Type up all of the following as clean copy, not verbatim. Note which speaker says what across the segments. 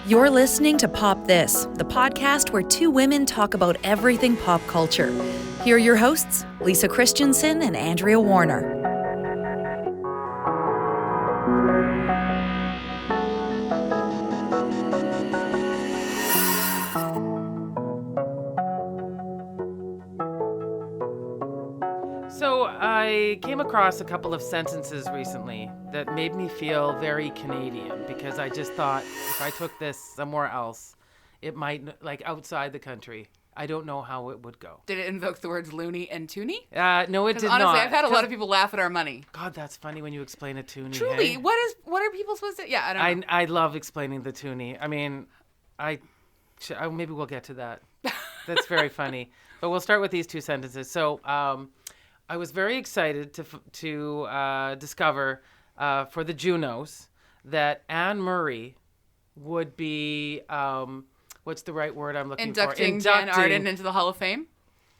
Speaker 1: You're listening to Pop This, the podcast where two women talk about everything pop culture. Here are your hosts, Lisa Christiansen and Andrea Warner.
Speaker 2: So I came across a couple of sentences recently that made me feel very Canadian, because I just thought if I took this somewhere else, it might, like outside the country, I don't know how it would go.
Speaker 3: Did it invoke the words loony and toonie?
Speaker 2: No, it did
Speaker 3: honestly,
Speaker 2: not.
Speaker 3: I've had a lot of people laugh at our money.
Speaker 2: God, that's funny when you explain a toonie.
Speaker 3: Truly,
Speaker 2: hey?
Speaker 3: what are people supposed to? Yeah, I don't know.
Speaker 2: I love explaining the toonie. I mean, maybe we'll get to that. That's very funny. But we'll start with these two sentences. So I was very excited to discover for the Junos that Anne Murray would be, what's the right word I'm looking for?
Speaker 3: Inducting Jan Arden into the Hall of Fame?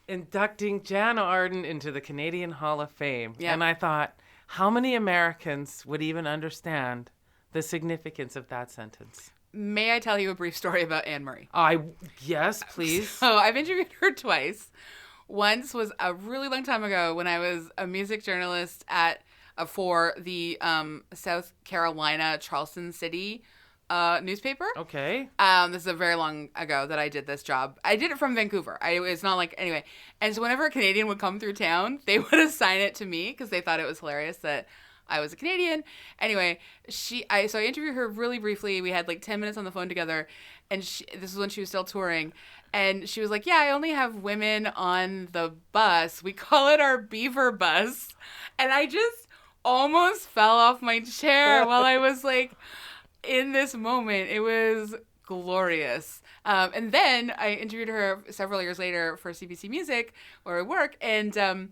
Speaker 2: Inducting Jan Arden into the Canadian Hall of Fame.
Speaker 3: Yep.
Speaker 2: And I thought, how many Americans would even understand the significance of that sentence?
Speaker 3: May I tell you a brief story about Anne Murray?
Speaker 2: Yes, please.
Speaker 3: So I've interviewed her twice. Once was a really long time ago when I was a music journalist for the South Carolina Charleston City newspaper.
Speaker 2: Okay.
Speaker 3: This is a very long ago that I did this job. I did it from Vancouver. It's not like, anyway. And so whenever a Canadian would come through town, they would assign it to me because they thought it was hilarious that I was a Canadian. Anyway, so I interviewed her really briefly. We had like 10 minutes on the phone together, and this was when she was still touring. And she was like, yeah, I only have women on the bus. We call it our beaver bus. And I just almost fell off my chair while I was like in this moment. It was glorious. And then I interviewed her several years later for CBC Music, where I work. And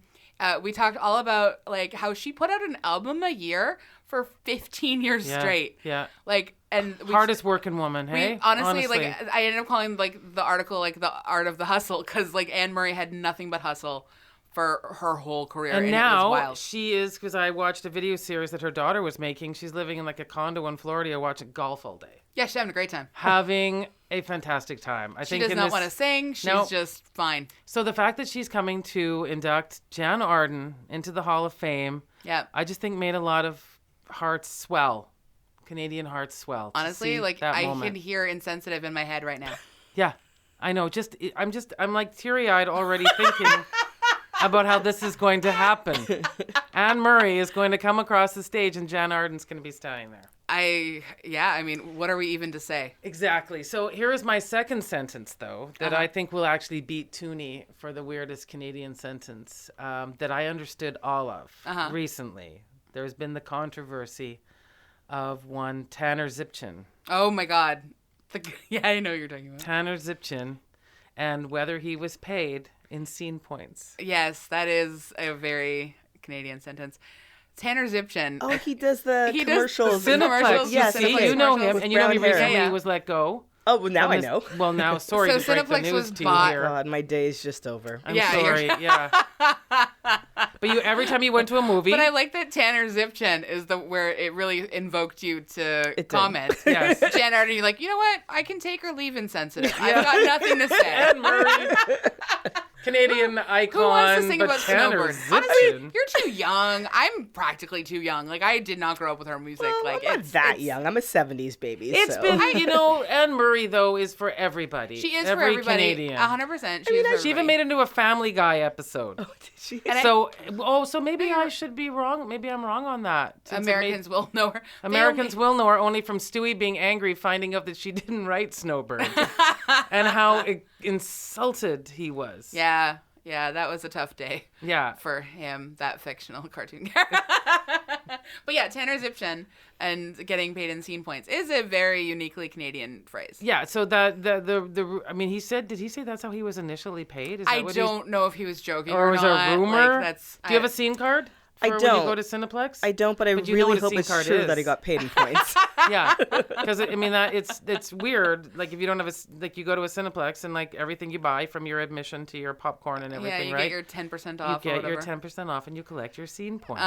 Speaker 3: we talked all about like how she put out an album a year for 15 years straight.
Speaker 2: Yeah.
Speaker 3: Like, and
Speaker 2: hardest working woman, hey?
Speaker 3: Honestly, like I ended up calling like the article like the art of the hustle, because like Anne Murray had nothing but hustle for her whole career, and
Speaker 2: now
Speaker 3: it was wild.
Speaker 2: She is, because I watched a video series that her daughter was making. She's living in like a condo in Florida, watching golf all day.
Speaker 3: Yeah, she's having a great time.
Speaker 2: Having a fantastic time.
Speaker 3: She does not want to sing. She's just fine.
Speaker 2: So the fact that she's coming to induct Jan Arden into the Hall of Fame, I just think made a lot of hearts swell. Canadian hearts swell.
Speaker 3: Honestly, like I can hear insensitive in my head right now.
Speaker 2: Yeah, I know. I'm like teary-eyed already thinking about how this is going to happen. Anne Murray is going to come across the stage and Jan Arden's going to be standing there.
Speaker 3: I mean, what are we even to say?
Speaker 2: Exactly. So here is my second sentence, though, that I think will actually beat Toonie for the weirdest Canadian sentence that I understood all of recently. There's been the controversy of one Tanner Zipchin.
Speaker 3: Oh, my God. Yeah, I know what you're talking about.
Speaker 2: Tanner Zipchin, and whether he was paid in scene points.
Speaker 3: Yes, that is a very Canadian sentence. Tanner Zipchin.
Speaker 4: Oh, he does the commercials.
Speaker 2: Cineplex.
Speaker 4: Yes,
Speaker 2: see, you know him, and you know he recently was let go.
Speaker 4: Oh, well, now I know.
Speaker 2: Well, now, sorry to break the news to you here.
Speaker 4: God, my day is just over.
Speaker 2: I'm sorry, But every time you went to a movie.
Speaker 3: But I like that Tanner Zipchin is where it really invoked you to comment.
Speaker 2: Yes.
Speaker 3: Jan Arden, you're like, you know what? I can take or leave insensitive. I've got nothing to say.
Speaker 2: Anne Murray. Canadian icon.
Speaker 3: Who wants to sing about
Speaker 2: Tanner
Speaker 3: snowboard?
Speaker 2: Zipchin.
Speaker 3: Honestly, you're too young. I'm practically too young. Like, I did not grow up with her music.
Speaker 4: Well,
Speaker 3: like,
Speaker 4: I'm not that young. I'm a 70s baby.
Speaker 2: It's been, Anne Murray, though, is for everybody.
Speaker 3: She is
Speaker 2: Every
Speaker 3: for everybody.
Speaker 2: Canadian.
Speaker 3: 100%.
Speaker 2: She even made it into a Family Guy episode.
Speaker 4: Oh, did she?
Speaker 2: So maybe I should be wrong. Maybe I'm wrong on that.
Speaker 3: Americans will know her.
Speaker 2: Americans will know her only from Stewie being angry, finding out that she didn't write Snowbird, and how insulted he was.
Speaker 3: Yeah. Yeah, that was a tough day.
Speaker 2: Yeah.
Speaker 3: For him, that fictional cartoon character. But yeah, Tanner Zipchin and getting paid in scene points is a very uniquely Canadian phrase.
Speaker 2: Yeah. So he said, did he say that's how he was initially paid?
Speaker 3: I don't know if he was joking
Speaker 2: or was
Speaker 3: not.
Speaker 2: Or a rumor?
Speaker 3: Like,
Speaker 2: do you have a scene card?
Speaker 4: I don't.
Speaker 2: When you go to Cineplex?
Speaker 4: I don't, but I really hope it's true that he got paid in points.
Speaker 2: Yeah, because it's weird. Like if you don't have you go to a Cineplex and like everything you buy from your admission to your popcorn and everything,
Speaker 3: you
Speaker 2: right?
Speaker 3: get your 10% off.
Speaker 2: You get your 10% off and you collect your scene points.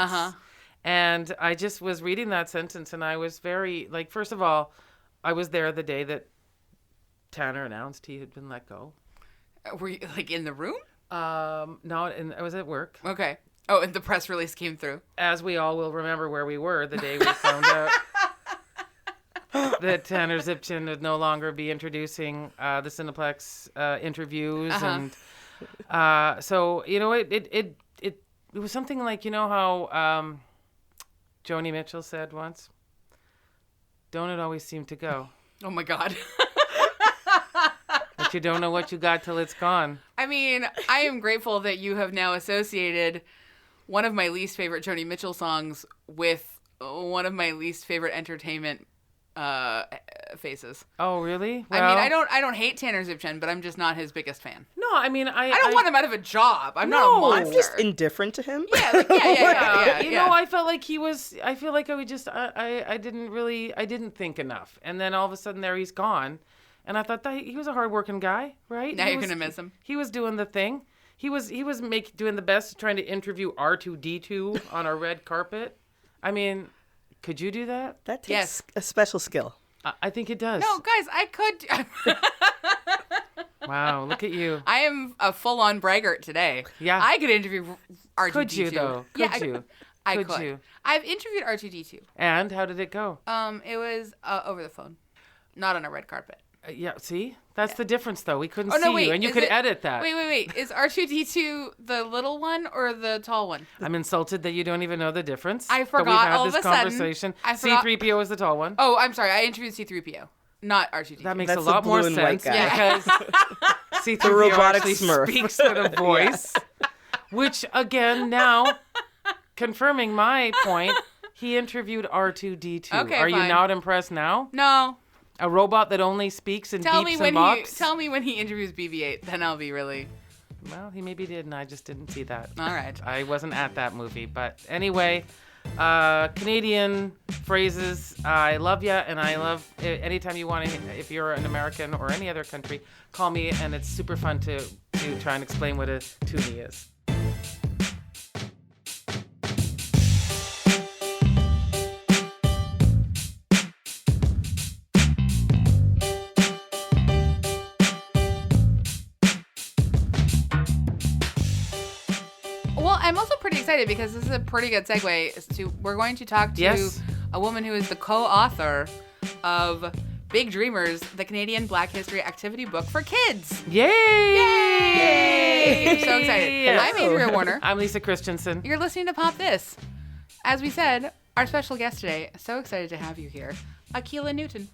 Speaker 2: And I just was reading that sentence, and I was very, like, first of all, I was there the day that Tanner announced he had been let go.
Speaker 3: Were you, like, in the room?
Speaker 2: No, and I was at work.
Speaker 3: Okay. Oh, and the press release came through.
Speaker 2: As we all will remember where we were the day we found out that Tanner Zipchin would no longer be introducing the Cineplex interviews. And so, you know, it was something like, you know how Joni Mitchell said once, "Don't it always seem to go?
Speaker 3: Oh, my God.
Speaker 2: But you don't know what you got till it's gone."
Speaker 3: I mean, I am grateful that you have now associated one of my least favorite Joni Mitchell songs with one of my least favorite entertainment faces.
Speaker 2: Oh, really? Well,
Speaker 3: I mean, I don't hate Tanner Zipchen, but I'm just not his biggest fan.
Speaker 2: No, I mean, I
Speaker 3: don't want him out of a job. I'm not a monster.
Speaker 4: I'm just indifferent to him.
Speaker 3: Yeah, yeah.
Speaker 2: You know, I felt like he was. I feel like I would just. I didn't think enough, and then all of a sudden there he's gone, and I thought that he was a hardworking guy, right?
Speaker 3: Now you're gonna miss him.
Speaker 2: He was doing the thing. He was doing the best, trying to interview R2D2 on a red carpet. I mean, could you do that?
Speaker 4: That takes a special skill.
Speaker 2: I think it does.
Speaker 3: No, guys, I could.
Speaker 2: Wow, look at you.
Speaker 3: I am a full-on braggart today.
Speaker 2: Yeah.
Speaker 3: I could interview R2D2.
Speaker 2: Could you, though? Could you?
Speaker 3: I
Speaker 2: Could
Speaker 3: could.
Speaker 2: you?
Speaker 3: I've interviewed R2D2.
Speaker 2: And how did it go?
Speaker 3: It was over the phone, not on a red carpet.
Speaker 2: Yeah, see? That's the difference, though. We couldn't
Speaker 3: Oh, no,
Speaker 2: see
Speaker 3: wait,
Speaker 2: you, and you
Speaker 3: is
Speaker 2: could
Speaker 3: it-
Speaker 2: edit that.
Speaker 3: Wait. Is R2D2 the little one or the tall one?
Speaker 2: I'm insulted that you don't even know the difference.
Speaker 3: I
Speaker 2: But
Speaker 3: forgot
Speaker 2: we've had
Speaker 3: all
Speaker 2: this
Speaker 3: of a sudden.
Speaker 2: conversation.
Speaker 3: I forgot-
Speaker 2: C-3PO is the tall one.
Speaker 3: Oh, I'm sorry. I interviewed C-3PO, not R2D2.
Speaker 2: That makes
Speaker 4: That's
Speaker 2: a
Speaker 4: the
Speaker 2: lot more
Speaker 4: blue and white
Speaker 2: sense
Speaker 4: guy.
Speaker 2: because C-3PO
Speaker 4: robotic
Speaker 2: actually
Speaker 4: Smurf.
Speaker 2: speaks with a voice, which, again, now, confirming my point, he interviewed R2-D2.
Speaker 3: Okay,
Speaker 2: Are you
Speaker 3: fine.
Speaker 2: not impressed now?
Speaker 3: No.
Speaker 2: A robot that only speaks and
Speaker 3: Tell
Speaker 2: beeps
Speaker 3: me
Speaker 2: and
Speaker 3: when
Speaker 2: bops?
Speaker 3: tell me when he interviews BB-8, then I'll be really.
Speaker 2: Well, he maybe did, and I just didn't see that.
Speaker 3: All right.
Speaker 2: I wasn't at that movie. But anyway, Canadian phrases. I love ya, and I love anytime you want to, if you're an American or any other country, call me, and it's super fun to try and explain what a toonie is.
Speaker 3: Well, I'm also pretty excited because this is a pretty good segue. We're going to talk to
Speaker 2: Yes.
Speaker 3: a woman who is the co-author of Big Dreamers, the Canadian Black History activity book for kids.
Speaker 2: Yay!
Speaker 3: Yay! I'm so excited. I'm Andrea Warner.
Speaker 2: I'm Lisa Christiansen.
Speaker 3: You're listening to Pop This. As we said, our special guest today, so excited to have you here, Akilah Newton.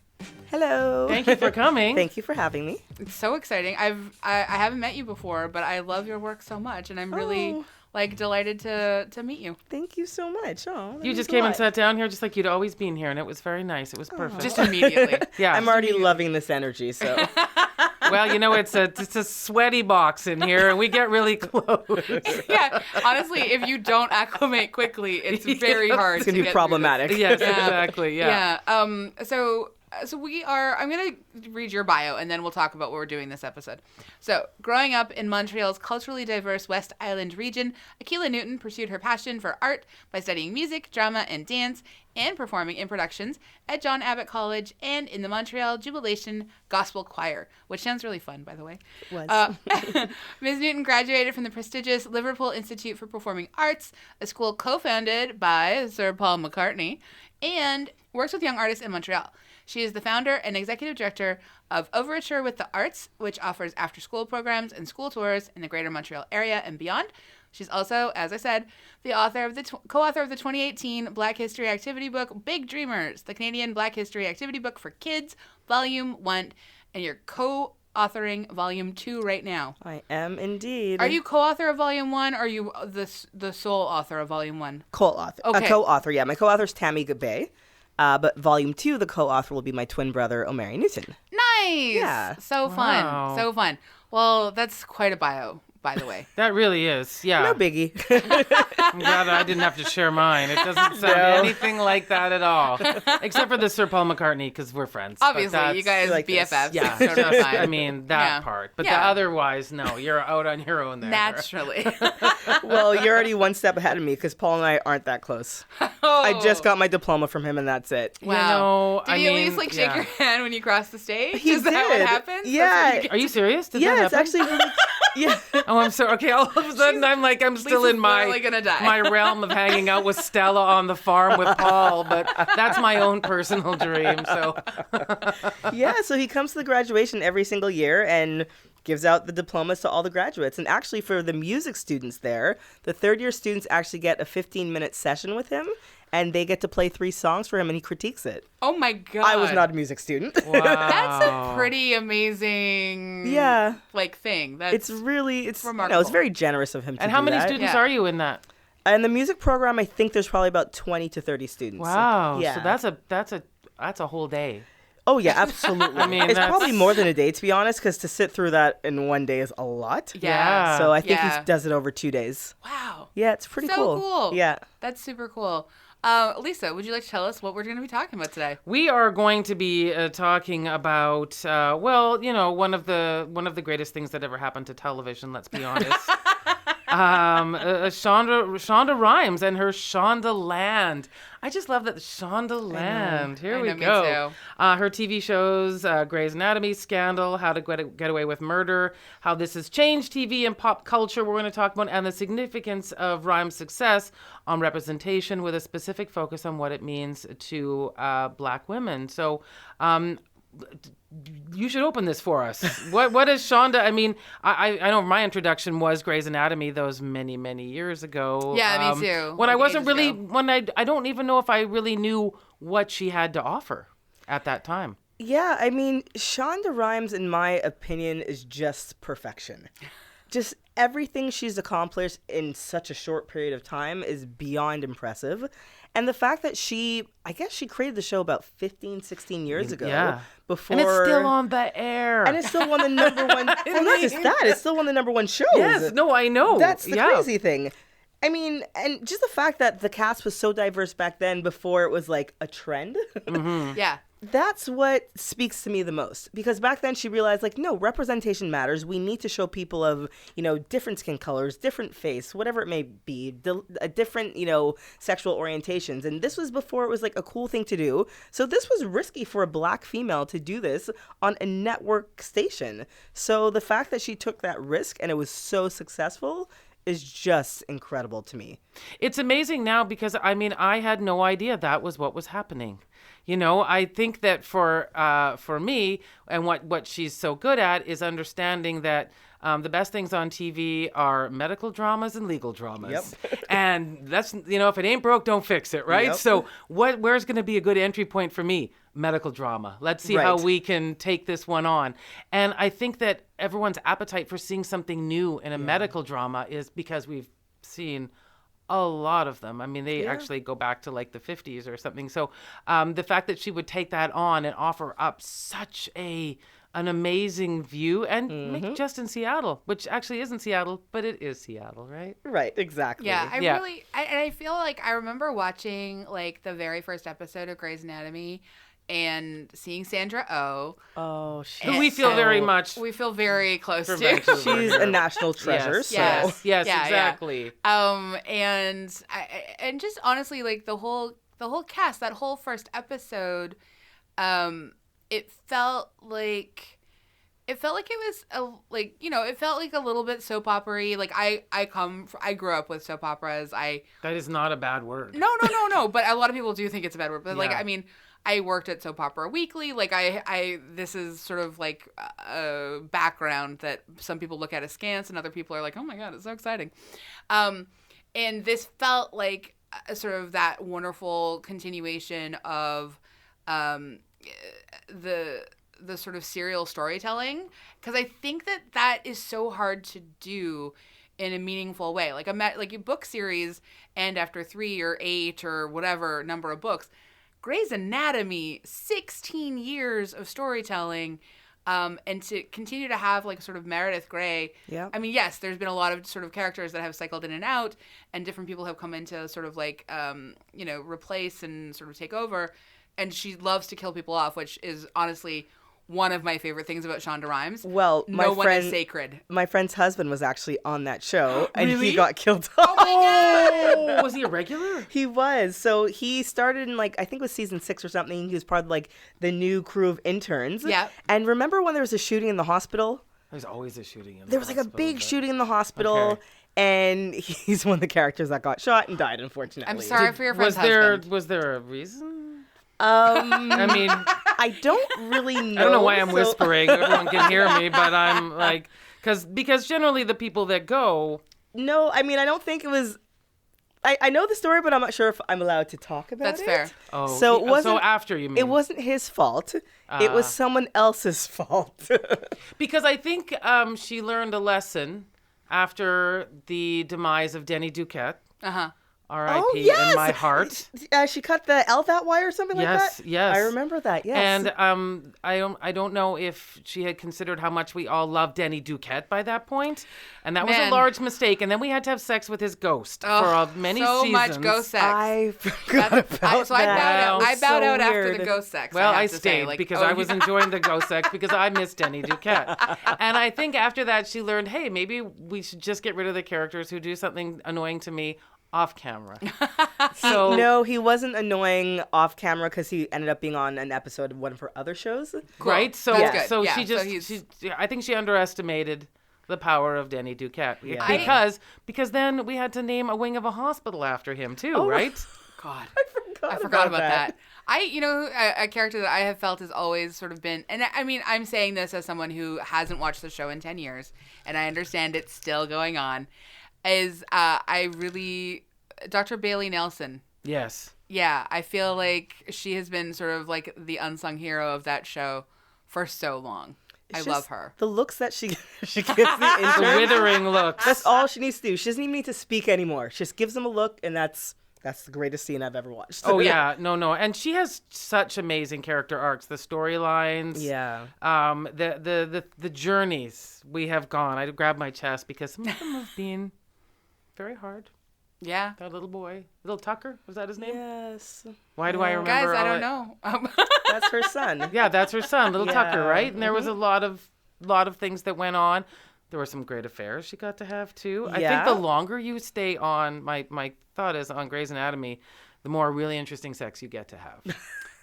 Speaker 4: Hello.
Speaker 2: Thank you for coming.
Speaker 4: Thank you for having me.
Speaker 3: It's so exciting. I haven't met you before, but I love your work so much, and I'm really delighted to meet you.
Speaker 4: Thank you so much. Oh, that
Speaker 2: You just
Speaker 4: means a
Speaker 2: came and
Speaker 4: lot.
Speaker 2: sat down here just like you'd always been here, and it was very nice. It was perfect.
Speaker 3: Just immediately.
Speaker 2: Yeah.
Speaker 4: I'm already loving this energy, so
Speaker 2: Well, you know, it's a sweaty box in here, and we get really close.
Speaker 3: Yeah, honestly, if you don't acclimate quickly, it's very hard.
Speaker 4: it's gonna
Speaker 3: to
Speaker 4: be
Speaker 3: get
Speaker 4: problematic.
Speaker 2: Yes,
Speaker 3: Yeah.
Speaker 2: exactly. Yeah.
Speaker 3: So we are. I'm gonna read your bio, and then we'll talk about what we're doing this episode. So, growing up in Montreal's culturally diverse West Island region, Akilah Newton pursued her passion for art by studying music, drama, and dance, and performing in productions at John Abbott College and in the Montreal Jubilation Gospel Choir, which sounds really fun, by the way.
Speaker 4: Was.
Speaker 3: Ms. Newton graduated from the prestigious Liverpool Institute for Performing Arts, a school co-founded by Sir Paul McCartney, and works with young artists in Montreal. She is the founder and executive director of Overture with the Arts, which offers after-school programs and school tours in the greater Montreal area and beyond. She's also, as I said, the author of co-author of the 2018 Black History Activity book, Big Dreamers, the Canadian Black History Activity book for Kids, Volume 1, and you're co-authoring Volume 2 right now.
Speaker 4: I am indeed.
Speaker 3: Are you co-author of Volume 1, or are you the sole author of Volume 1?
Speaker 4: co-author?
Speaker 3: Okay.
Speaker 4: A co-author, yeah. My co-author is Tammy Gabay. But Volume 2, the co-author will be my twin brother, Omari Newton.
Speaker 3: Nice!
Speaker 4: Yeah.
Speaker 3: So fun.
Speaker 2: Wow.
Speaker 3: So fun. Well, that's quite a bio. by the way.
Speaker 2: That really is. Yeah.
Speaker 4: No biggie.
Speaker 2: I'm glad I didn't have to share mine. It doesn't sound anything like that at all. Except for the Sir Paul McCartney, because we're friends. But
Speaker 3: Obviously, you guys
Speaker 4: like this.
Speaker 3: BFFs.
Speaker 2: Yeah.
Speaker 3: It's totally fine.
Speaker 2: I mean, that part. But the otherwise, no. You're out on your own there.
Speaker 3: Naturally.
Speaker 4: Well, you're already one step ahead of me because Paul and I aren't that close. I just got my diploma from him, and that's it.
Speaker 3: Wow.
Speaker 2: You know,
Speaker 3: Did he at least like shake your hand when you crossed the stage?
Speaker 4: He
Speaker 3: Is that what
Speaker 4: did.
Speaker 3: happens?
Speaker 4: Yeah.
Speaker 2: Are you serious? Did
Speaker 4: Yeah,
Speaker 2: that
Speaker 4: it's
Speaker 2: happen?
Speaker 4: actually really. Yeah.
Speaker 2: Oh, I'm sorry. Okay, all of a sudden I'm still
Speaker 3: Lisa's
Speaker 2: in my
Speaker 3: literally gonna die.
Speaker 2: my realm of hanging out with Stella on the farm with Paul, but that's my own personal dream. So
Speaker 4: Yeah, so he comes to the graduation every single year and gives out the diplomas to all the graduates. And actually, for the music students there, the third-year students actually get a 15-minute session with him, and they get to play 3 songs for him, and he critiques it.
Speaker 3: Oh my god.
Speaker 4: I was not a music student.
Speaker 2: wow.
Speaker 3: That's a pretty amazing
Speaker 4: Yeah.
Speaker 3: like thing. That's
Speaker 4: It's
Speaker 3: remarkable.
Speaker 4: it's very generous of him to
Speaker 2: And
Speaker 4: do
Speaker 2: how many
Speaker 4: that.
Speaker 2: students
Speaker 3: Yeah.
Speaker 2: are you in that?
Speaker 4: In the music program, I think there's probably about 20 to 30 students.
Speaker 2: Wow.
Speaker 4: Yeah.
Speaker 2: So that's a whole day.
Speaker 4: Oh, yeah, absolutely.
Speaker 2: I mean,
Speaker 4: it's
Speaker 2: that's-
Speaker 4: probably more than a day, to be honest, because to sit through that in one day is a lot.
Speaker 3: Yeah.
Speaker 4: So I think
Speaker 3: Yeah.
Speaker 4: he does it over 2 days.
Speaker 3: Wow.
Speaker 4: Yeah, it's pretty
Speaker 3: So cool.
Speaker 4: Yeah.
Speaker 3: That's super cool. Lisa, would you like to tell us what we're going to be talking about today?
Speaker 2: We are going to be talking about one of the greatest things that ever happened to television. Let's be honest. Shonda Rhimes and her Shondaland. I just love that Shondaland. Here
Speaker 3: I
Speaker 2: we
Speaker 3: know, me
Speaker 2: go.
Speaker 3: too.
Speaker 2: Her TV shows, Grey's Anatomy, Scandal, How to Get Away with Murder, how this has changed TV and pop culture. We're going to talk about and the significance of Rhimes' success on representation with a specific focus on what it means to Black women. So. You should open this for us. What is Shonda? I mean, I know my introduction was Grey's Anatomy those many years ago.
Speaker 3: Yeah, me too.
Speaker 2: When I
Speaker 3: Like
Speaker 2: wasn't
Speaker 3: ages
Speaker 2: really
Speaker 3: ago.
Speaker 2: I don't even know if I really knew what she had to offer at that time.
Speaker 4: Yeah, I mean, Shonda Rhimes, in my opinion, is just perfection. Just everything she's accomplished in such a short period of time is beyond impressive. And the fact that I guess she created the show about 15, 16 years ago.
Speaker 2: Yeah.
Speaker 4: Before...
Speaker 2: And it's still on the air.
Speaker 4: And it's still one of the number one... well, not just that, it's still one of the number one shows.
Speaker 2: Yes, no, I know.
Speaker 4: That's the crazy thing. I mean, and just the fact that the cast was so diverse back then before it was like a trend.
Speaker 3: Yeah.
Speaker 4: That's what speaks to me the most, because back then she realized, like, no, representation matters. We need to show people of, different skin colors, different face, whatever it may be, different, sexual orientations. And this was before it was like a cool thing to do. So this was risky for a Black female to do this on a network station. So the fact that she took that risk and it was so successful is just incredible to me.
Speaker 2: It's amazing now because, I mean, I had no idea that was what was happening. I think that for me, and what she's so good at is understanding that the best things on TV are medical dramas and legal dramas.
Speaker 4: Yep.
Speaker 2: And that's, if it ain't broke, don't fix it, right?
Speaker 4: Yep.
Speaker 2: So where's going to be a good entry point for me? Medical drama. Let's see how
Speaker 4: Right.
Speaker 2: we can take this one on. And I think that everyone's appetite for seeing something new in a medical drama is because we've seen a lot of them. I mean, they actually go back to like the 50s or something. So the fact that she would take that on and offer up such an amazing view and make it just in Seattle, which actually isn't Seattle, but it is Seattle, right?
Speaker 4: Right, exactly.
Speaker 3: Yeah,
Speaker 2: Yeah.
Speaker 3: I feel like I remember watching like the very first episode of Grey's Anatomy and seeing Sandra Oh.
Speaker 4: Oh,
Speaker 2: Who we feel very much
Speaker 3: We feel very close to.
Speaker 2: Vancouver.
Speaker 4: she's a national treasure.
Speaker 2: Yes,
Speaker 4: So.
Speaker 2: yes,
Speaker 3: Yeah, yeah.
Speaker 2: exactly.
Speaker 3: And just honestly, like the whole cast, that whole first episode, it felt like it was it felt like a little bit soap opera-y. Like I grew up with soap operas.
Speaker 2: That is not a bad word.
Speaker 3: No. But a lot of people do think it's a bad word. But like,
Speaker 2: Yeah.
Speaker 3: I mean, I worked at Soap Opera Weekly. Like this is sort of like a background that some people look at askance and other people are like, oh my God, it's so exciting. And this felt like a sort of that wonderful continuation of the sort of serial storytelling. Because I think that is so hard to do in a meaningful way. Like a book series end after 3 or 8 or whatever number of books. Grey's Anatomy, 16 years of storytelling, And to continue to have like sort of Meredith Grey.
Speaker 4: Yeah.
Speaker 3: I mean, yes, there's been a lot of sort of characters that have cycled in and out, and different people have come in to sort of like, replace and sort of take over. And she loves to kill people off, which is honestly one of my favorite things about Shonda Rhimes.
Speaker 4: Well,
Speaker 3: no one is sacred.
Speaker 4: My friend's husband was actually on that show, and
Speaker 3: Really?
Speaker 4: he got killed off.
Speaker 2: Oh, was he a regular?
Speaker 4: He was. So he started in I think it was season 6 or something. He was part of the new crew of interns.
Speaker 3: Yeah.
Speaker 4: And remember when there was a shooting in the hospital?
Speaker 2: There's always a shooting in the
Speaker 4: There was a
Speaker 2: hospital,
Speaker 4: big
Speaker 2: but-
Speaker 4: shooting in the hospital.
Speaker 2: Okay.
Speaker 4: And he's one of the characters that got shot and died, unfortunately.
Speaker 3: I'm sorry for your friend's husband.
Speaker 2: Was there a reason?
Speaker 4: I
Speaker 2: mean,
Speaker 4: I don't really know.
Speaker 2: I don't know why I'm
Speaker 4: so-
Speaker 2: whispering. Everyone can hear me, but I'm like, because generally the people that go.
Speaker 4: No, I mean, I don't think it was. I know the story, but I'm not sure if I'm allowed to talk about
Speaker 3: That's
Speaker 4: it.
Speaker 3: fair.
Speaker 2: Oh,
Speaker 4: So it wasn't.
Speaker 2: So after you mean
Speaker 4: It wasn't his fault. It was someone else's fault.
Speaker 2: because I think she learned a lesson after the demise of Denny Duquette.
Speaker 3: Uh-huh.
Speaker 2: R.I.P. in my heart.
Speaker 4: She cut the LVAT wire or something like that?
Speaker 2: Yes.
Speaker 4: I remember that, yes.
Speaker 2: And I don't know if she had considered how much we all loved Denny Duquette by that point. And that was a
Speaker 3: Man.
Speaker 2: large mistake. And then we had to have sex with his ghost for many
Speaker 3: so
Speaker 2: seasons.
Speaker 3: much ghost sex.
Speaker 4: I forgot about
Speaker 3: so I
Speaker 4: that.
Speaker 3: bowed out. I
Speaker 4: So
Speaker 3: bowed out after
Speaker 4: weird.
Speaker 3: the ghost sex.
Speaker 2: Well, I
Speaker 3: have to say.
Speaker 2: stayed because I was enjoying the ghost sex because I missed Denny Duquette. And I think after that she learned, hey, maybe we should just get rid of the characters who do something annoying to me off camera. So
Speaker 4: No, he wasn't annoying off camera because he ended up being on an episode of one of her other shows.
Speaker 2: right? So
Speaker 3: That's good.
Speaker 2: so
Speaker 3: Yeah,
Speaker 2: she
Speaker 3: so
Speaker 2: just I think she underestimated the power of Denny Duquette
Speaker 4: Yeah.
Speaker 2: because then we had to name a wing of a hospital after him too, right?
Speaker 3: God.
Speaker 4: I
Speaker 3: I forgot about that. A character that I have felt has always sort of been, and I mean, I'm saying this as someone who hasn't watched the show in 10 years, and I understand it's still going on, is Dr. Bailey Nelson.
Speaker 2: Yes.
Speaker 3: Yeah, I feel like she has been sort of like the unsung hero of that show for so long. I
Speaker 4: It's
Speaker 3: love
Speaker 4: just
Speaker 3: her.
Speaker 4: The looks that she gives the
Speaker 2: The
Speaker 4: intern.
Speaker 2: withering looks.
Speaker 4: That's all she needs to do. She doesn't even need to speak anymore. She just gives them a look, and that's the greatest scene I've ever watched.
Speaker 2: Oh yeah, no, and she has such amazing character arcs. The storylines,
Speaker 4: Yeah.
Speaker 2: the journeys we have gone. I grabbed my chest because some of them have been very hard.
Speaker 3: Yeah.
Speaker 2: That little boy, little Tucker, was that his name?
Speaker 4: Yes.
Speaker 2: Why do I remember?
Speaker 3: Guys, I
Speaker 2: all
Speaker 3: don't
Speaker 2: that?
Speaker 3: know.
Speaker 4: That's her son.
Speaker 2: Yeah, that's her son, little Tucker,
Speaker 4: Yeah.
Speaker 2: right? And there was a lot of things that went on. There were some great affairs she got to have too. I think
Speaker 4: Yeah.
Speaker 2: the longer you stay on, my thought is on Grey's Anatomy, the more really interesting sex you get to have.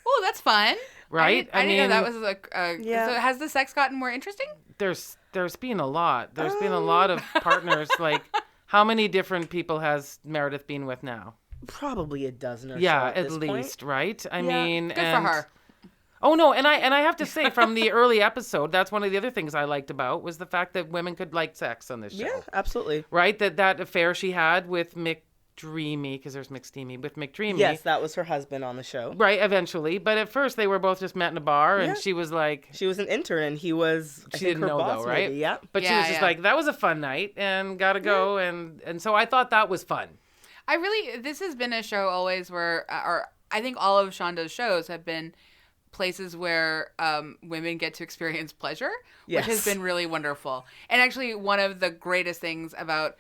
Speaker 3: Oh, that's fun.
Speaker 2: Right?
Speaker 3: I didn't know that
Speaker 2: mean,
Speaker 3: was
Speaker 4: Yeah.
Speaker 3: So has the sex gotten more interesting?
Speaker 2: There's been a lot. There's been a lot of partners. Like, how many different people has Meredith been with now?
Speaker 4: Probably a dozen or so.
Speaker 2: Yeah,
Speaker 4: at
Speaker 2: at
Speaker 4: this
Speaker 2: least,
Speaker 4: point.
Speaker 2: right? I
Speaker 4: Yeah.
Speaker 2: mean,
Speaker 3: Good
Speaker 2: and
Speaker 3: for her.
Speaker 2: Oh no, and I have to say, from the early episode, that's one of the other things I liked about was the fact that women could like sex on this show.
Speaker 4: Yeah, absolutely.
Speaker 2: Right? That affair she had with McDreamy, because there's McSteamy, with McDreamy.
Speaker 4: Yes, that was her husband on the show.
Speaker 2: Right, eventually. But at first they were both just met in a bar, and
Speaker 4: Yeah.
Speaker 2: she was like,
Speaker 4: She was an intern, and he was. I
Speaker 2: she
Speaker 4: think,
Speaker 2: didn't
Speaker 4: her
Speaker 2: know
Speaker 4: boss,
Speaker 2: though, right?
Speaker 4: maybe. Yeah.
Speaker 2: But she
Speaker 3: Yeah,
Speaker 2: was just
Speaker 3: yeah.
Speaker 2: like, that was a fun night, and gotta go, and so I thought that was fun.
Speaker 3: This has been a show always where, or I think all of Shonda's shows have been places where women get to experience pleasure, which has
Speaker 4: Yes.
Speaker 3: been really wonderful. And actually, one of the greatest things about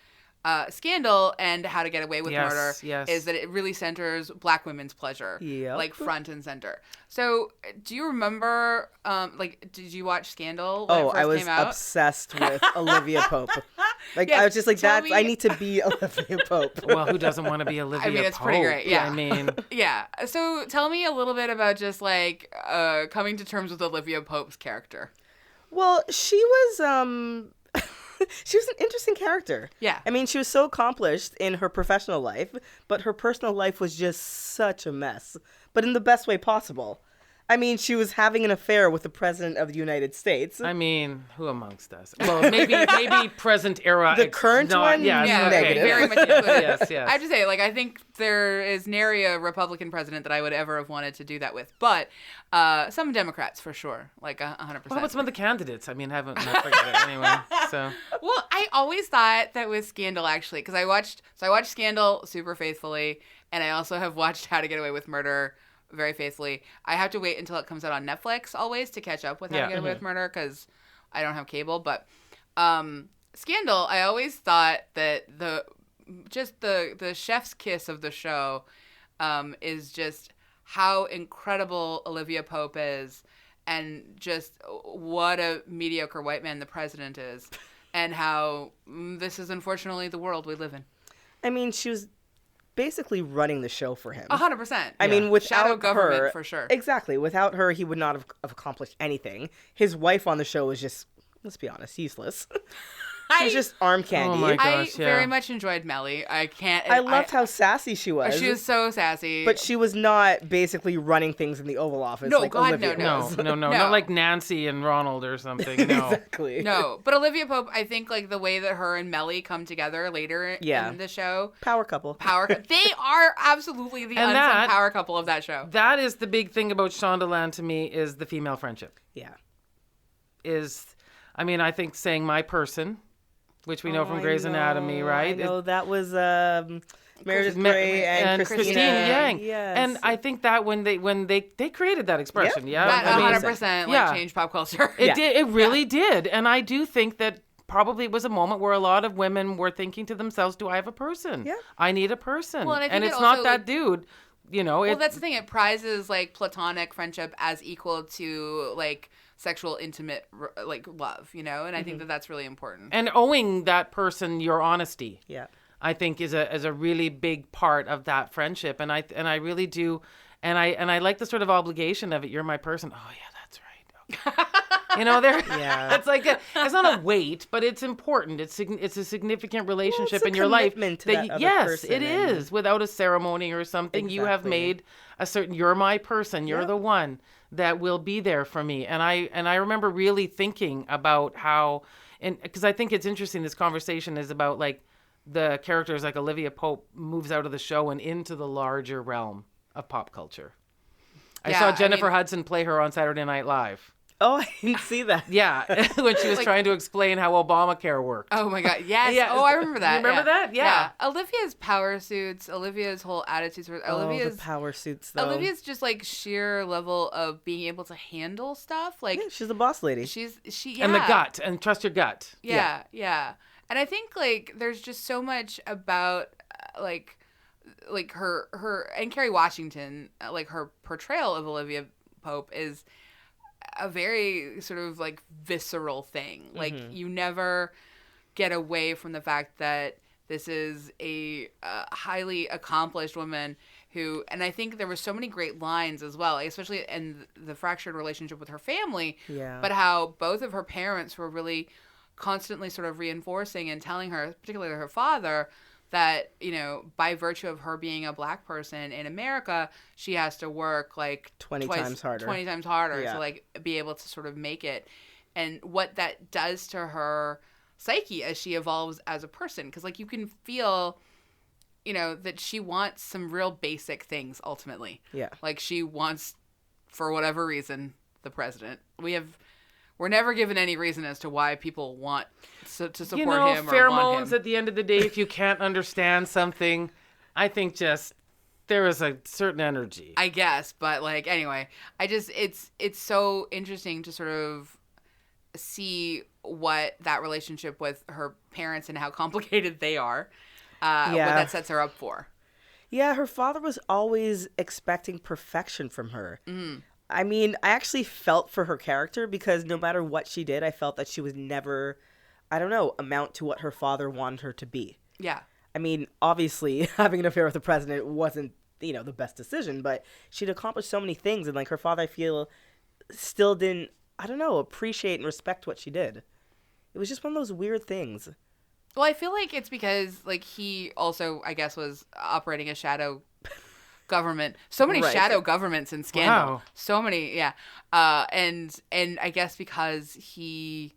Speaker 3: Scandal and How to Get Away with
Speaker 2: Yes,
Speaker 3: Murder
Speaker 2: yes.
Speaker 3: is that it really centers Black women's pleasure,
Speaker 4: Yep.
Speaker 3: like front and center. So, do you remember, did you watch Scandal when it
Speaker 4: Oh,
Speaker 3: first
Speaker 4: I was
Speaker 3: came out?
Speaker 4: obsessed with Olivia Pope. Like,
Speaker 3: Yeah,
Speaker 4: I was just like,
Speaker 3: tell
Speaker 4: I
Speaker 3: me-
Speaker 4: need to be Olivia Pope.
Speaker 2: Well, who doesn't want to be Olivia
Speaker 3: mean, it's
Speaker 2: Pope?
Speaker 3: pretty great, yeah.
Speaker 2: I mean,
Speaker 3: Yeah. So tell me a little bit about just like coming to terms with Olivia Pope's character.
Speaker 4: Well, she was she was an interesting character.
Speaker 3: Yeah.
Speaker 4: I mean, she was so accomplished in her professional life, but her personal life was just such a mess, but in the best way possible. I mean, she was having an affair with the president of the United States.
Speaker 2: I mean, who amongst us? Well, maybe present era.
Speaker 4: The
Speaker 2: it's
Speaker 4: current
Speaker 2: not,
Speaker 4: one?
Speaker 2: Yes,
Speaker 3: Yeah,
Speaker 2: okay.
Speaker 4: negative.
Speaker 3: very much included.
Speaker 2: Yes, yes.
Speaker 3: I have to say, like, I think there is nary a Republican president that I would ever have wanted to do that with, but some Democrats for sure, like 100%.
Speaker 2: How about some of the candidates? I mean, I forget it anyway. So
Speaker 3: Well, I always thought that with Scandal, actually, because I watched Scandal super faithfully, and I also have watched How to Get Away with Murder very faithfully. I have to wait until it comes out on Netflix always to catch up with How to Get Away with Murder because I don't have cable. But Scandal, I always thought that the chef's kiss of the show is just how incredible Olivia Pope is, and just what a mediocre white man the president is, and how this is unfortunately the world we live in.
Speaker 4: I mean, she was basically running the show for him.
Speaker 3: 100%.
Speaker 4: I mean, without
Speaker 3: Shadow government
Speaker 4: her,
Speaker 3: for sure.
Speaker 4: Exactly. Without her, he would not have accomplished anything. His wife on the show was just, let's be honest, useless. She's just arm candy.
Speaker 2: Oh my gosh,
Speaker 3: I very much enjoyed Melly.
Speaker 4: I loved how sassy she was.
Speaker 3: She was so sassy.
Speaker 4: But she was not basically running things in the Oval Office.
Speaker 3: No,
Speaker 4: like
Speaker 3: God,
Speaker 4: Olivia
Speaker 3: no.
Speaker 4: was.
Speaker 2: No, not like Nancy and Ronald or something. No.
Speaker 4: Exactly.
Speaker 3: No, but Olivia Pope, I think like the way that her and Melly come together later in the show.
Speaker 4: Power couple.
Speaker 3: They are absolutely the unsung power couple of that show.
Speaker 2: That is the big thing about Shondaland to me, is the female friendship.
Speaker 4: Yeah.
Speaker 2: I think saying my person, which we know from Grey's Anatomy, right?
Speaker 4: I know that was Meredith Grey and
Speaker 2: Christine Yang.
Speaker 4: Yes.
Speaker 2: And I think that when they created that expression,
Speaker 3: That 100% changed pop culture.
Speaker 2: It really did. And I do think that probably it was a moment where a lot of women were thinking to themselves, do I have a person?
Speaker 4: Yeah.
Speaker 2: I need a person.
Speaker 3: Well, and
Speaker 2: it's
Speaker 3: also,
Speaker 2: not that dude.
Speaker 3: Well, that's the thing. It prizes like platonic friendship as equal to like sexual, intimate, like love, and I think that that's really important.
Speaker 2: And owing that person your honesty, I think is a really big part of that friendship. And I really do, and I like the sort of obligation of it. You're my person. Oh yeah, that's right. Okay. It's like it's not a weight, but it's important. It's a significant relationship in your life. Yes, it is. Without a ceremony or something, you have made a certain. You're my person. You're the one that will be there for me. And I remember really thinking about how, and because I think it's interesting. This conversation is about like the characters like Olivia Pope moves out of the show and into the larger realm of pop culture. I saw Jennifer Hudson play her on Saturday Night Live.
Speaker 4: Oh, I didn't see that.
Speaker 2: Yeah, when she was trying to explain how Obamacare worked.
Speaker 3: Oh my God, yes. Yeah. Oh, I remember that.
Speaker 2: You remember that? Yeah.
Speaker 3: Olivia's power suits, Olivia's whole attitudes.
Speaker 4: The power suits, though.
Speaker 3: Olivia's just like sheer level of being able to handle stuff. Like
Speaker 4: she's a boss lady.
Speaker 2: And the gut, and trust your gut.
Speaker 3: Yeah. And I think like there's just so much about like her and Kerry Washington, like her portrayal of Olivia Pope is a very sort of like visceral thing. Like you never get away from the fact that this is a highly accomplished woman who, and I think there were so many great lines as well, especially in the fractured relationship with her family, but how both of her parents were really constantly sort of reinforcing and telling her, particularly her father, that, by virtue of her being a black person in America, she has to work like
Speaker 4: 20 times harder
Speaker 3: to like be able to sort of make it. And what that does to her psyche as she evolves as a person. Because like you can feel, that she wants some real basic things ultimately. Yeah. Like she wants, for whatever reason, the president. We're never given any reason as to why people want to support him or want him.
Speaker 2: Pheromones at the end of the day, if you can't understand something, I think just there is a certain energy.
Speaker 3: I guess, but like anyway, it's so interesting to sort of see what that relationship with her parents and how complicated they are, what that sets her up for.
Speaker 4: Yeah, her father was always expecting perfection from her. Mm. I mean, I actually felt for her character because no matter what she did, I felt that she was never, amount to what her father wanted her to be. Yeah. I mean, obviously, having an affair with the president wasn't, the best decision, but she'd accomplished so many things. And, like, her father, I feel, still didn't, appreciate and respect what she did. It was just one of those weird things.
Speaker 3: Well, I feel like it's because, like, he also, I guess, was operating a shadow government. So many shadow governments in Scandal. Wow. So many, yeah. And I guess because he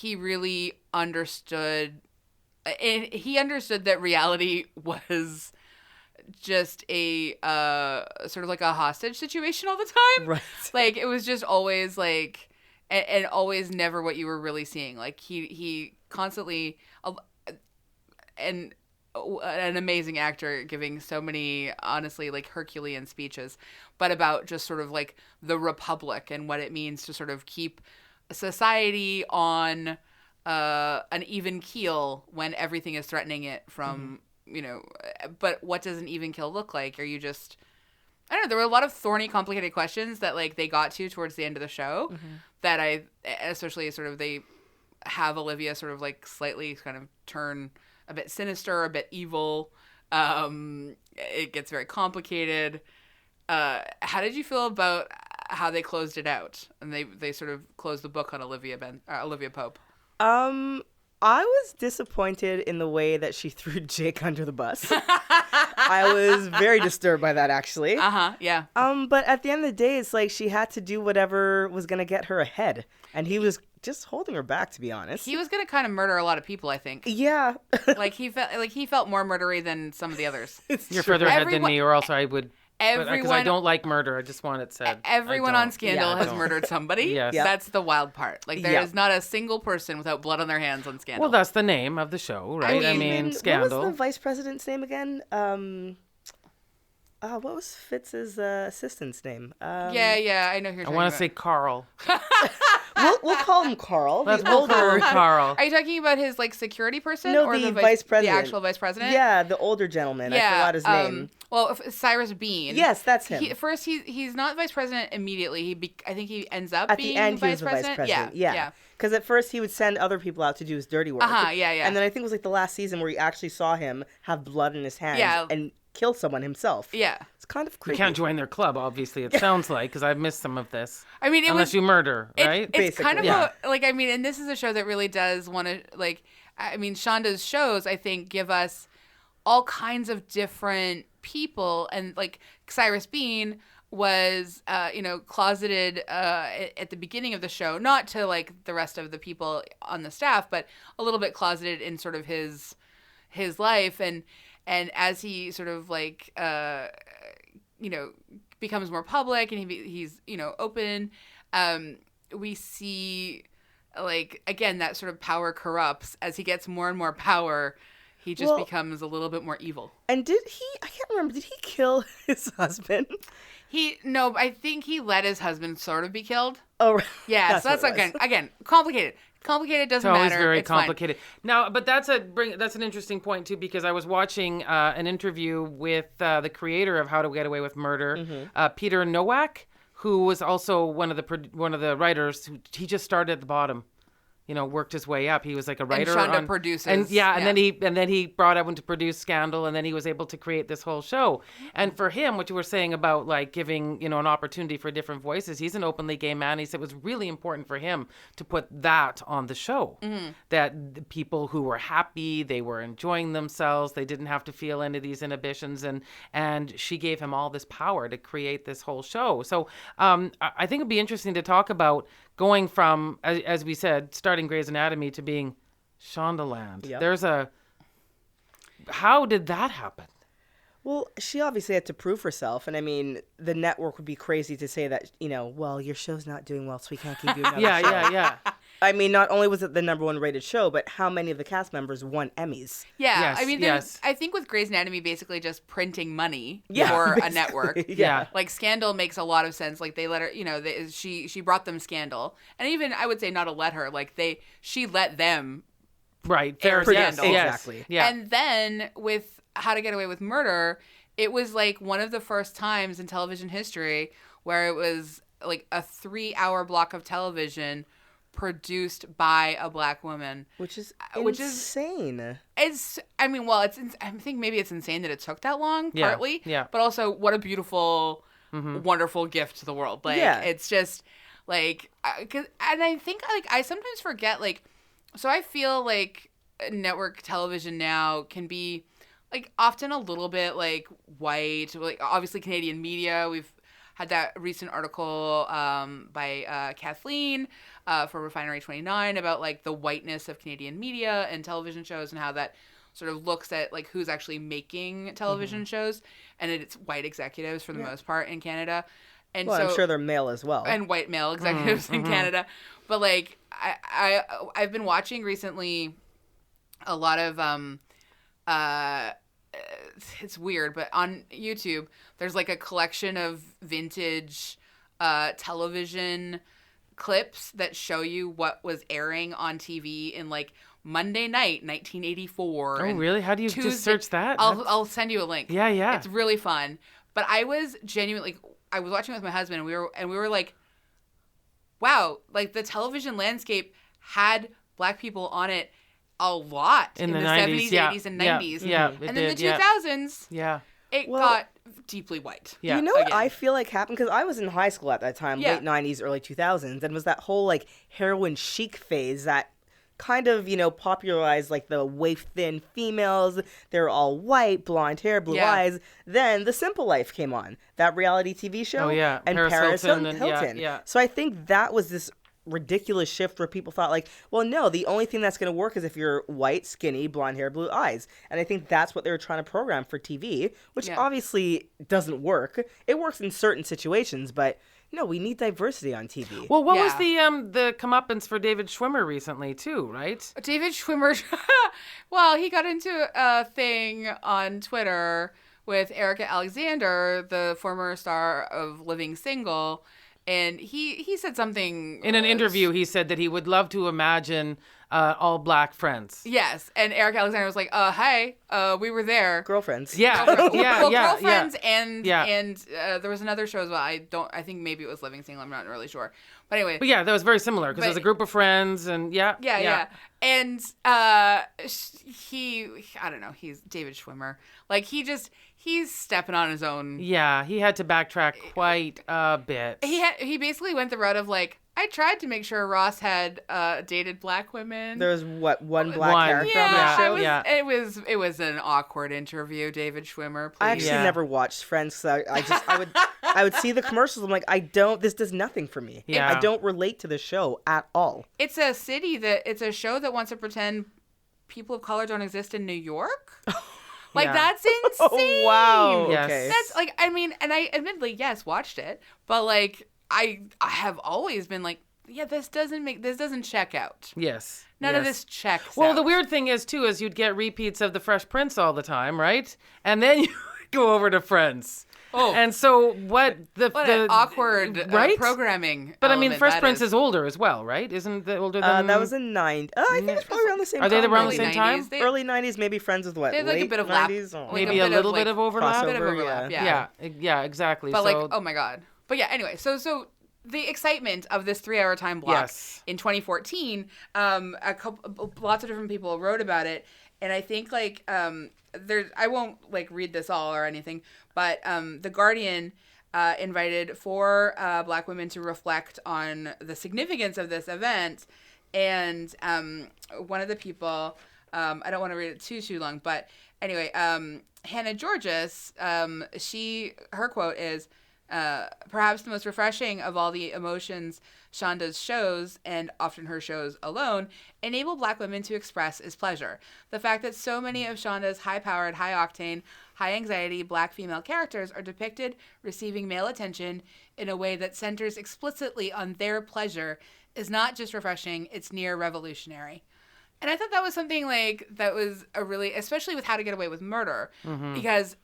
Speaker 3: really understood, and he understood that reality was just a sort of like a hostage situation all the time. Right. Like it was just always like, and always never what you were really seeing. Like he constantly, and an amazing actor giving so many, honestly, like Herculean speeches, but about just sort of like the Republic and what it means to sort of keep society on an even keel when everything is threatening it from, but what does an even keel look like? Are you just, I don't know, there were a lot of thorny, complicated questions that like they got to towards the end of the show that especially sort of they have Olivia sort of like slightly kind of turn a bit sinister, a bit evil. It gets very complicated. How did you feel about how they closed it out? And they sort of closed the book on Olivia Pope.
Speaker 4: I was disappointed in the way that she threw Jake under the bus. I was very disturbed by that, actually.
Speaker 3: Yeah.
Speaker 4: But at the end of the day, it's like she had to do whatever was going to get her ahead. And he was just holding her back, to be honest.
Speaker 3: He was going to kind of murder a lot of people, I think.
Speaker 4: Yeah.
Speaker 3: he felt more murdery than some of the others.
Speaker 2: You're further ahead than me, or else I would... Because I don't like murder. I just want it said.
Speaker 3: Everyone on Scandal has murdered somebody.
Speaker 2: Yes.
Speaker 4: Yep.
Speaker 3: That's the wild part. Like, there is not a single person without blood on their hands on Scandal.
Speaker 2: Well, that's the name of the show, right? I mean Scandal.
Speaker 4: What was the vice president's name again? What was Fitz's assistant's name?
Speaker 3: Yeah, I know who you're talking about.
Speaker 2: I want to say Carl.
Speaker 4: We'll call him Carl.
Speaker 2: Let's call him Carl.
Speaker 3: Are you talking about his like security person?
Speaker 4: No,
Speaker 3: or
Speaker 4: the vice president.
Speaker 3: The actual vice president?
Speaker 4: Yeah, the older gentleman. I forgot his name.
Speaker 3: Well, Cyrus Bean.
Speaker 4: Yes, that's him.
Speaker 3: He's not vice president immediately. I think he ends up
Speaker 4: at
Speaker 3: being
Speaker 4: the end.
Speaker 3: vice
Speaker 4: He was the vice president. Yeah. Because at first he would send other people out to do his dirty work.
Speaker 3: Yeah.
Speaker 4: And then I think it was like the last season where you actually saw him have blood in his hands and kill someone himself.
Speaker 3: Yeah.
Speaker 4: It's kind of creepy.
Speaker 2: You can't join their club, obviously, it sounds like, because I've missed some of this.
Speaker 3: I mean,
Speaker 2: unless you murder, right?
Speaker 3: It's kind of and this is a show that really does want to, like, I mean, Shonda's shows, I think, give us all kinds of different people. And, like, Cyrus Bean was, closeted at the beginning of the show, not to, like, the rest of the people on the staff, but a little bit closeted in sort of his life. And as he sort of like, becomes more public and he's open, we see like, again, that sort of power corrupts. As he gets more and more power, he just becomes a little bit more evil.
Speaker 4: And I can't remember, did he kill his husband?
Speaker 3: I think he let his husband sort of be killed.
Speaker 4: Oh, right.
Speaker 3: Yeah, so that's again, complicated. Complicated doesn't matter.
Speaker 2: It's always very complicated.
Speaker 3: Fine.
Speaker 2: Now, but that's an interesting point too, because I was watching an interview with the creator of How to Get Away with Murder, Peter Nowak, who was also one of the writers. He just started at the bottom. Worked his way up. He was like a writer.
Speaker 3: And Shonda produces.
Speaker 2: And then he brought everyone to produce Scandal, and then he was able to create this whole show. And for him, what you were saying about like giving, an opportunity for different voices, he's an openly gay man. He said it was really important for him to put that on the show. That the people who were happy, they were enjoying themselves, they didn't have to feel any of these inhibitions, and she gave him all this power to create this whole show. So I think it'd be interesting to talk about going from, as we said, starting Grey's Anatomy to being Shondaland. Yep. How did that happen?
Speaker 4: Well, she obviously had to prove herself. And I mean, the network would be crazy to say that, your show's not doing well, so we can't give you another show.
Speaker 2: Yeah.
Speaker 4: I mean, not only was it the #1 rated show, but how many of the cast members won Emmys?
Speaker 3: Yeah.
Speaker 2: Yes,
Speaker 3: I mean,
Speaker 2: yes.
Speaker 3: I think with Grey's Anatomy basically just printing money for
Speaker 4: basically.
Speaker 3: a network.
Speaker 2: Yeah.
Speaker 3: Like Scandal makes a lot of sense. Like they let her, she brought them Scandal. And even, I would say not to let her, like she let them.
Speaker 2: Right.
Speaker 3: Air
Speaker 2: Yes,
Speaker 3: Scandal.
Speaker 4: Exactly.
Speaker 2: Yeah.
Speaker 3: And then with How to Get Away with Murder, it was like one of the first times in television history where it was like a 3-hour block of television produced by a Black woman,
Speaker 4: which is insane.
Speaker 3: I think maybe it's insane that it took that long, partly.
Speaker 2: Yeah.
Speaker 3: But also, what a beautiful, wonderful gift to the world. Like, it's just like, and I think like I sometimes forget so I feel like network television now can be like often a little bit like white, like obviously Canadian media. We've had that recent article by Kathleen for Refinery 29 about like the whiteness of Canadian media and television shows and how that sort of looks at like who's actually making television shows, and it's white executives for the most part in Canada. And
Speaker 4: I'm sure they're male as well.
Speaker 3: And white male executives in Canada. But like I've been watching recently a lot of it's weird, but on YouTube, there's like a collection of vintage television clips that show you what was airing on TV in like Monday night, 1984.
Speaker 2: Oh, really? How do you just search that?
Speaker 3: I'll send you a link.
Speaker 2: Yeah, yeah.
Speaker 3: It's really fun. But I was genuinely, I was watching with my husband, and we were like, wow, like the television landscape had Black people on it a lot in the 70s, 80s, and 90s.
Speaker 2: Yeah,
Speaker 3: and then the 2000s, it got deeply white.
Speaker 4: Yeah. You know what I feel like happened? Because I was in high school at that time, late 90s, early 2000s, and was that whole like heroin chic phase that kind of, popularized like the waif-thin females. They're all white, blonde hair, blue eyes. Then The Simple Life came on, that reality TV show.
Speaker 2: Oh, yeah.
Speaker 4: And Paris Hilton.
Speaker 2: Yeah.
Speaker 4: So I think that was this ridiculous shift where people thought like, well, no, the only thing that's going to work is if you're white, skinny, blonde hair, blue eyes. And I think that's what they were trying to program for TV, which obviously doesn't work. It works in certain situations, but no, we need diversity on TV.
Speaker 2: Well, what was the comeuppance for David Schwimmer recently too, right?
Speaker 3: David Schwimmer, well, he got into a thing on Twitter with Erica Alexander, the former star of Living Single. And he said something...
Speaker 2: In an interview, he said that he would love to imagine all Black friends.
Speaker 3: Yes. And Eric Alexander was like, hey, we were there.
Speaker 4: Girlfriends.
Speaker 2: Yeah.
Speaker 3: Girlfriends and there was another show as well. I think maybe it was Living Single. I'm not really sure. But anyway.
Speaker 2: But yeah, that was very similar because it was a group of friends and yeah.
Speaker 3: And he, I don't know, he's David Schwimmer. Like he's stepping on his own.
Speaker 2: Yeah, he had to backtrack quite a bit.
Speaker 3: He basically went the route of like, I tried to make sure Ross had dated Black women.
Speaker 4: There was one Black character on that show.
Speaker 3: It was an awkward interview. David Schwimmer. Please.
Speaker 4: I actually never watched Friends. So I would see the commercials. I'm like, this does nothing for me.
Speaker 2: Yeah.
Speaker 4: I don't relate to the show at all.
Speaker 3: It's a show that wants to pretend people of color don't exist in New York. Like, that's insane.
Speaker 4: Oh, wow.
Speaker 2: Yes.
Speaker 4: Okay.
Speaker 3: That's like, I mean, and I admittedly, yes, watched it, but like, I have always been like, yeah, this doesn't check out.
Speaker 2: Yes.
Speaker 3: None of this checks out.
Speaker 2: Well, the weird thing is, too, is you'd get repeats of The Fresh Prince all the time, right? And then you go over to Friends.
Speaker 3: Oh.
Speaker 2: And so what
Speaker 3: an awkward programming.
Speaker 2: But I mean, Fresh Prince is older as well, right? Isn't that older than...
Speaker 4: that was in 90s. I think it's probably around the same time.
Speaker 2: Are they around the same time?
Speaker 4: Early 90s, maybe Friends with what?
Speaker 3: They had like
Speaker 4: late
Speaker 3: a bit of
Speaker 4: 90s?
Speaker 3: lap.
Speaker 2: Maybe a little bit of overlap?
Speaker 3: A bit of overlap,
Speaker 2: Yeah, exactly.
Speaker 3: But like, oh my God. But yeah, anyway, so the excitement of this 3-hour time block in 2014, lots of different people wrote about it, and I think like I won't like read this all or anything, but The Guardian invited 4 Black women to reflect on the significance of this event, and one of the people, I don't want to read it too long, but anyway, Hannah Georges, her quote is, perhaps the most refreshing of all the emotions Shonda's shows, and often her shows alone, enable Black women to express is pleasure. The fact that so many of Shonda's high-powered, high-octane, high-anxiety Black female characters are depicted receiving male attention in a way that centers explicitly on their pleasure is not just refreshing, it's near revolutionary. And I thought that was something like that was a really, especially with How to Get Away with Murder, because,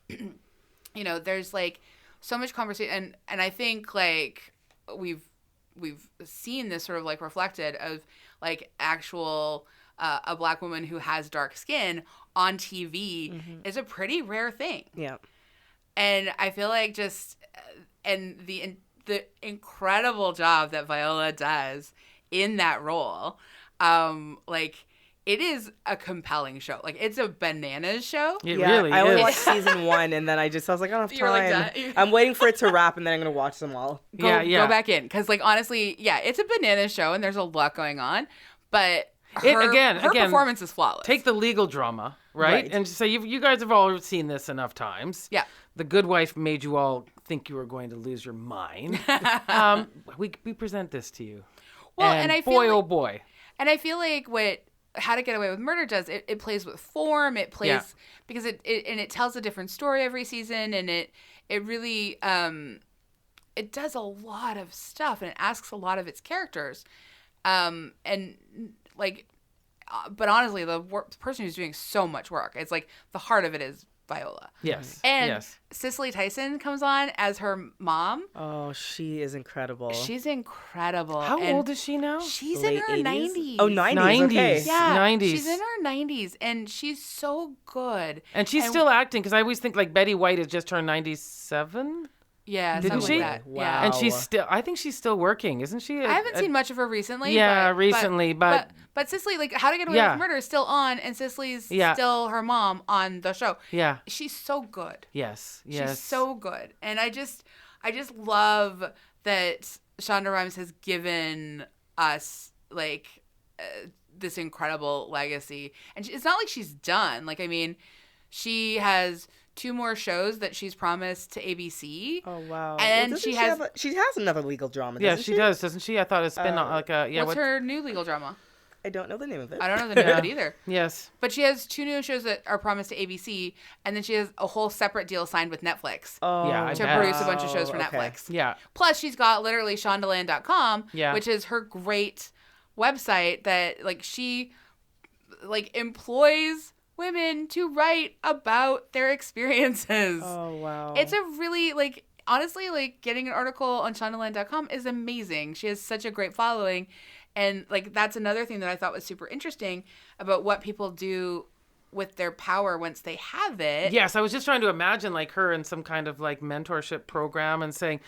Speaker 3: there's like so much conversation, and I think like we've seen this sort of like reflected of like actual a Black woman who has dark skin on TV is a pretty rare thing.
Speaker 4: Yeah.
Speaker 3: And I feel like and the incredible job that Viola does in that role, like it is a compelling show. Like, it's a bananas show.
Speaker 2: It really is.
Speaker 4: I only watched season 1, and then I was like, I don't have time.
Speaker 3: Like
Speaker 4: I'm waiting for it to wrap, and then I'm going to watch them all.
Speaker 3: Go back in. Because, like, honestly, it's a bananas show, and there's a lot going on. But her performance is flawless.
Speaker 2: Take the legal drama, right? And so you guys have all seen this enough times.
Speaker 3: Yeah.
Speaker 2: The Good Wife made you all think you were going to lose your mind. We present this to you.
Speaker 3: Well,
Speaker 2: and
Speaker 3: I feel
Speaker 2: boy,
Speaker 3: like,
Speaker 2: oh boy.
Speaker 3: And I feel like what How to Get Away with Murder does, it plays with form. It plays because it tells a different story every season, and it really it does a lot of stuff, and it asks a lot of its characters, and like but honestly, the person who's doing so much work, it's like the heart of it is Viola.
Speaker 2: Yes.
Speaker 3: And
Speaker 2: yes.
Speaker 3: Cicely Tyson comes on as her mom.
Speaker 4: Oh, she is incredible.
Speaker 3: She's incredible.
Speaker 2: How
Speaker 3: And
Speaker 2: old is she now?
Speaker 3: She's
Speaker 4: Late
Speaker 3: in her
Speaker 4: 80s?
Speaker 3: 90s.
Speaker 4: Oh, 90s. Okay.
Speaker 3: Yeah,
Speaker 2: 90s.
Speaker 3: she's in her 90s, and she's so good.
Speaker 2: And she's still acting, because I always think like Betty White has just turned 97.
Speaker 3: Yeah,
Speaker 2: Didn't
Speaker 3: something
Speaker 2: she?
Speaker 3: like that.
Speaker 4: Wow.
Speaker 3: Yeah.
Speaker 2: And I think she's still working, isn't she?
Speaker 3: I haven't seen much of her recently.
Speaker 2: Yeah,
Speaker 3: but,
Speaker 2: recently,
Speaker 3: but Cicely, like How to Get Away
Speaker 2: Yeah.
Speaker 3: with Murder is still on, and Cicely's
Speaker 2: Yeah.
Speaker 3: still her mom on the show.
Speaker 2: Yeah.
Speaker 3: She's so good.
Speaker 2: Yes.
Speaker 3: She's so good, and I just love that Shonda Rhimes has given us like this incredible legacy, and it's not like she's done. Like, I mean, she has 2 more shows that she's promised to ABC.
Speaker 4: Oh wow!
Speaker 3: And
Speaker 4: Well,
Speaker 3: she
Speaker 4: she has another legal drama.
Speaker 2: Yeah,
Speaker 4: doesn't
Speaker 2: she does, doesn't she? I thought it's been like a
Speaker 3: What's her new legal drama?
Speaker 4: I don't know the name of it.
Speaker 3: I don't know the name of it either.
Speaker 2: Yes.
Speaker 3: But she has 2 new shows that are promised to ABC, and then she has a whole separate deal signed with Netflix
Speaker 4: Oh,
Speaker 2: Yeah, I
Speaker 3: to
Speaker 2: bet.
Speaker 3: produce a bunch of shows for
Speaker 4: okay.
Speaker 3: Netflix.
Speaker 2: Yeah.
Speaker 3: Plus, she's got literally Shondaland.com,
Speaker 2: Yeah.
Speaker 3: which is her great website that like she like employs women to write about their experiences.
Speaker 4: Oh wow!
Speaker 3: It's a really like honestly like getting an article on Shondaland.com is amazing. She has such a great following, and like that's another thing that I thought was super interesting about what people do with their power once they have it.
Speaker 2: Yes, I was just trying to imagine like her in some kind of like mentorship program and saying,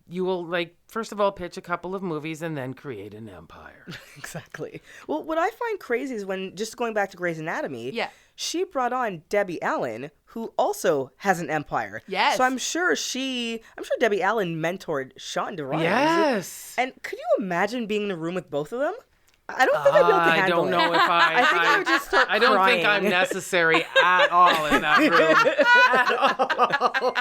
Speaker 2: you will like first of all pitch a couple of movies and then create an empire.
Speaker 4: Exactly. Well, what I find crazy is when, just going back to Grey's Anatomy,
Speaker 3: Yeah.
Speaker 4: she brought on Debbie Allen, who also has an empire.
Speaker 3: Yes.
Speaker 4: So I'm sure Debbie Allen mentored Shonda Rhimes.
Speaker 2: Yes.
Speaker 4: And could you imagine being in a room with both of them? I don't think I'd be able to
Speaker 2: I
Speaker 4: handle
Speaker 2: don't
Speaker 4: it.
Speaker 2: know if
Speaker 4: I think I would just start
Speaker 2: I don't
Speaker 4: crying.
Speaker 2: think I'm necessary at all in that room. At all.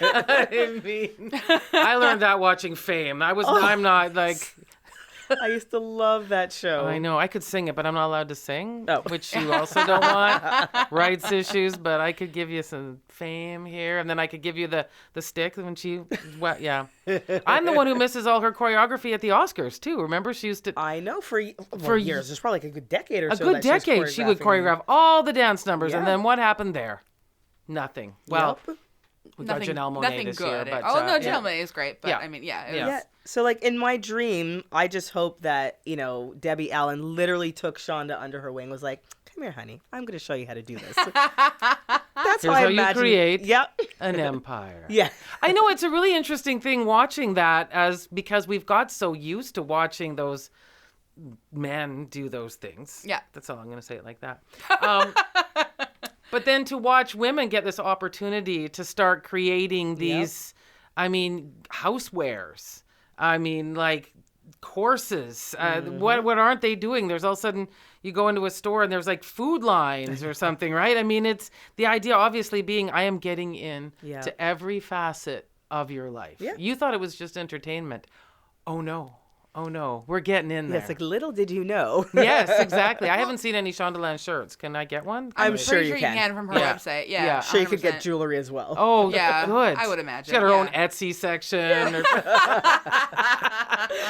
Speaker 2: I mean, I learned that watching Fame. I'm not like.
Speaker 4: I used to love that show.
Speaker 2: I know I could sing it, but I'm not allowed to sing,
Speaker 4: Oh.
Speaker 2: which you also don't want. Rights issues, but I could give you some Fame here, and then I could give you the stick when she. Well, yeah, I'm the one who misses all her choreography at the Oscars too. Remember, she used to.
Speaker 4: I know for
Speaker 2: For
Speaker 4: years. There's probably like a good decade or
Speaker 2: A
Speaker 4: so.
Speaker 2: good
Speaker 4: that she was
Speaker 2: decade, she would
Speaker 4: choreographing.
Speaker 2: choreograph all the dance numbers, and
Speaker 4: Yeah.
Speaker 2: then what happened there? Nothing. Well,
Speaker 4: Yep.
Speaker 2: we got Janelle Monáe
Speaker 3: nothing
Speaker 2: this
Speaker 3: good.
Speaker 2: year, but
Speaker 3: Janelle
Speaker 2: yeah.
Speaker 3: Monáe is great, but
Speaker 2: Yeah.
Speaker 3: I mean, yeah, it
Speaker 2: Yeah.
Speaker 3: was,
Speaker 4: Yeah. So like in my dream, I just hope that, Debbie Allen literally took Shonda under her wing, was like, come here, honey. I'm going to show you how to do this. That's
Speaker 2: Here's
Speaker 4: how I
Speaker 2: how you
Speaker 4: imagine.
Speaker 2: create
Speaker 4: Yep.
Speaker 2: an empire.
Speaker 4: Yeah.
Speaker 2: I know it's a really interesting thing watching that because we've got so used to watching those men do those things.
Speaker 3: Yeah.
Speaker 2: That's all I'm going to say it like that. But then to watch women get this opportunity to start creating these, I mean, housewares. I mean, like courses. What aren't they doing? There's all of a sudden you go into a store and there's like food lines or something, right? I mean, it's the idea obviously being I am getting in
Speaker 4: Yeah.
Speaker 2: to every facet of your life.
Speaker 4: Yeah.
Speaker 2: You thought it was just entertainment. Oh no. We're getting in there.
Speaker 4: Yes, like little did you know.
Speaker 2: Yes, exactly. I haven't seen any Shondaland shirts. Can I get one?
Speaker 4: I'm
Speaker 2: Great.
Speaker 4: sure
Speaker 3: pretty
Speaker 4: you
Speaker 3: sure
Speaker 4: can.
Speaker 3: you can from her
Speaker 2: Yeah.
Speaker 3: website. Yeah,
Speaker 2: Yeah.
Speaker 4: Sure, you could
Speaker 3: 100%.
Speaker 4: get jewelry as well.
Speaker 2: Oh,
Speaker 3: Yeah,
Speaker 2: good.
Speaker 3: I would imagine,
Speaker 2: She's got her own
Speaker 3: yeah.
Speaker 2: Etsy section. Or...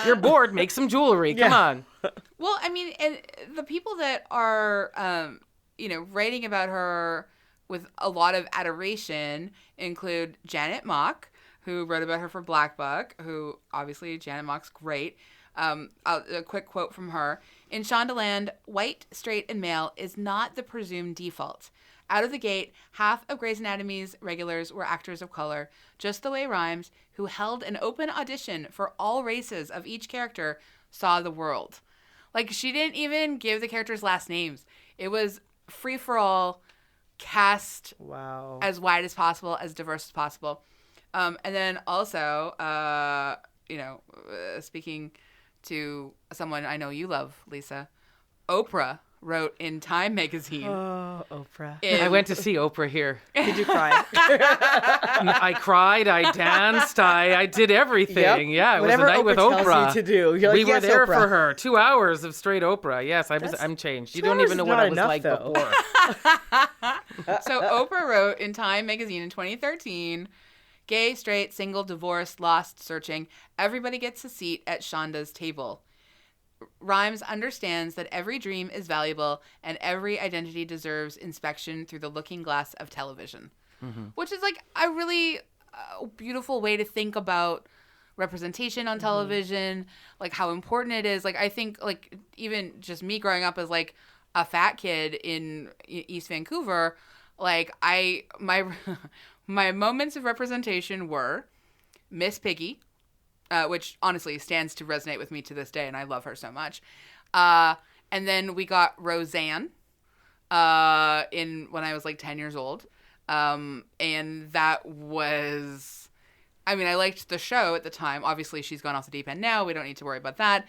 Speaker 2: You're bored, make some jewelry. Come
Speaker 4: Yeah.
Speaker 2: on.
Speaker 3: Well, I mean, and the people that are, writing about her with a lot of adoration include Janet Mock, who wrote about her for Black Book, who obviously Janet Mock's great. A quick quote from her. In Shondaland, white, straight, and male is not the presumed default. Out of the gate, half of Grey's Anatomy's regulars were actors of color, just the way Rhimes, who held an open audition for all races of each character, saw the world. Like, she didn't even give the characters last names. It was free-for-all, cast
Speaker 4: Wow.
Speaker 3: as wide as possible, as diverse as possible. And then also, speaking to someone I know you love, Lisa, Oprah wrote in Time magazine.
Speaker 4: Oh, Oprah.
Speaker 2: I went to see Oprah here.
Speaker 4: Did you cry?
Speaker 2: I cried, I danced, I did everything.
Speaker 4: Yep.
Speaker 2: Yeah, it
Speaker 4: Whatever
Speaker 2: was a night with
Speaker 4: Oprah tells
Speaker 2: Oprah.
Speaker 4: you to do. You're like,
Speaker 2: we were
Speaker 4: "Yes,
Speaker 2: there
Speaker 4: Oprah."
Speaker 2: for her. 2 hours of straight Oprah. Yes, I'm changed. You
Speaker 4: 2
Speaker 2: don't
Speaker 4: hours
Speaker 2: even know
Speaker 4: is
Speaker 2: what
Speaker 4: not
Speaker 2: I was
Speaker 4: enough,
Speaker 2: like
Speaker 4: though.
Speaker 2: before.
Speaker 3: So Oprah wrote in Time magazine in 2013, gay, straight, single, divorced, lost, searching, everybody gets a seat at Shonda's table. Rhimes understands that every dream is valuable and every identity deserves inspection through the looking glass of television. Which is like a really beautiful way to think about representation on television, like how important it is. Like I think like even just me growing up as like a fat kid in East Vancouver, like my moments of representation were Miss Piggy, which honestly stands to resonate with me to this day, and I love her so much. And then we got Roseanne when I was like 10 years old. And that was, I mean, I liked the show at the time. Obviously, she's gone off the deep end now. We don't need to worry about that.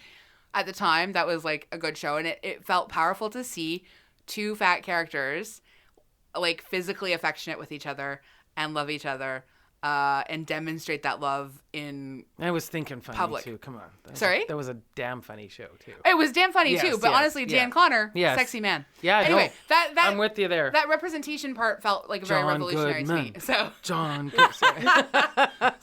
Speaker 3: At the time, that was like a good show, and it felt powerful to see two fat characters like physically affectionate with each other and love each other. And demonstrate that love in
Speaker 2: I was thinking funny
Speaker 3: public.
Speaker 2: too. Come on.
Speaker 3: Sorry?
Speaker 2: That was a damn funny show too.
Speaker 3: It was damn funny too, but honestly, Dan Connor, sexy man.
Speaker 2: Yeah,
Speaker 3: anyway,
Speaker 2: no,
Speaker 3: that
Speaker 2: I'm with you there.
Speaker 3: That representation part felt like very revolutionary to me. So
Speaker 2: John Good.
Speaker 3: so I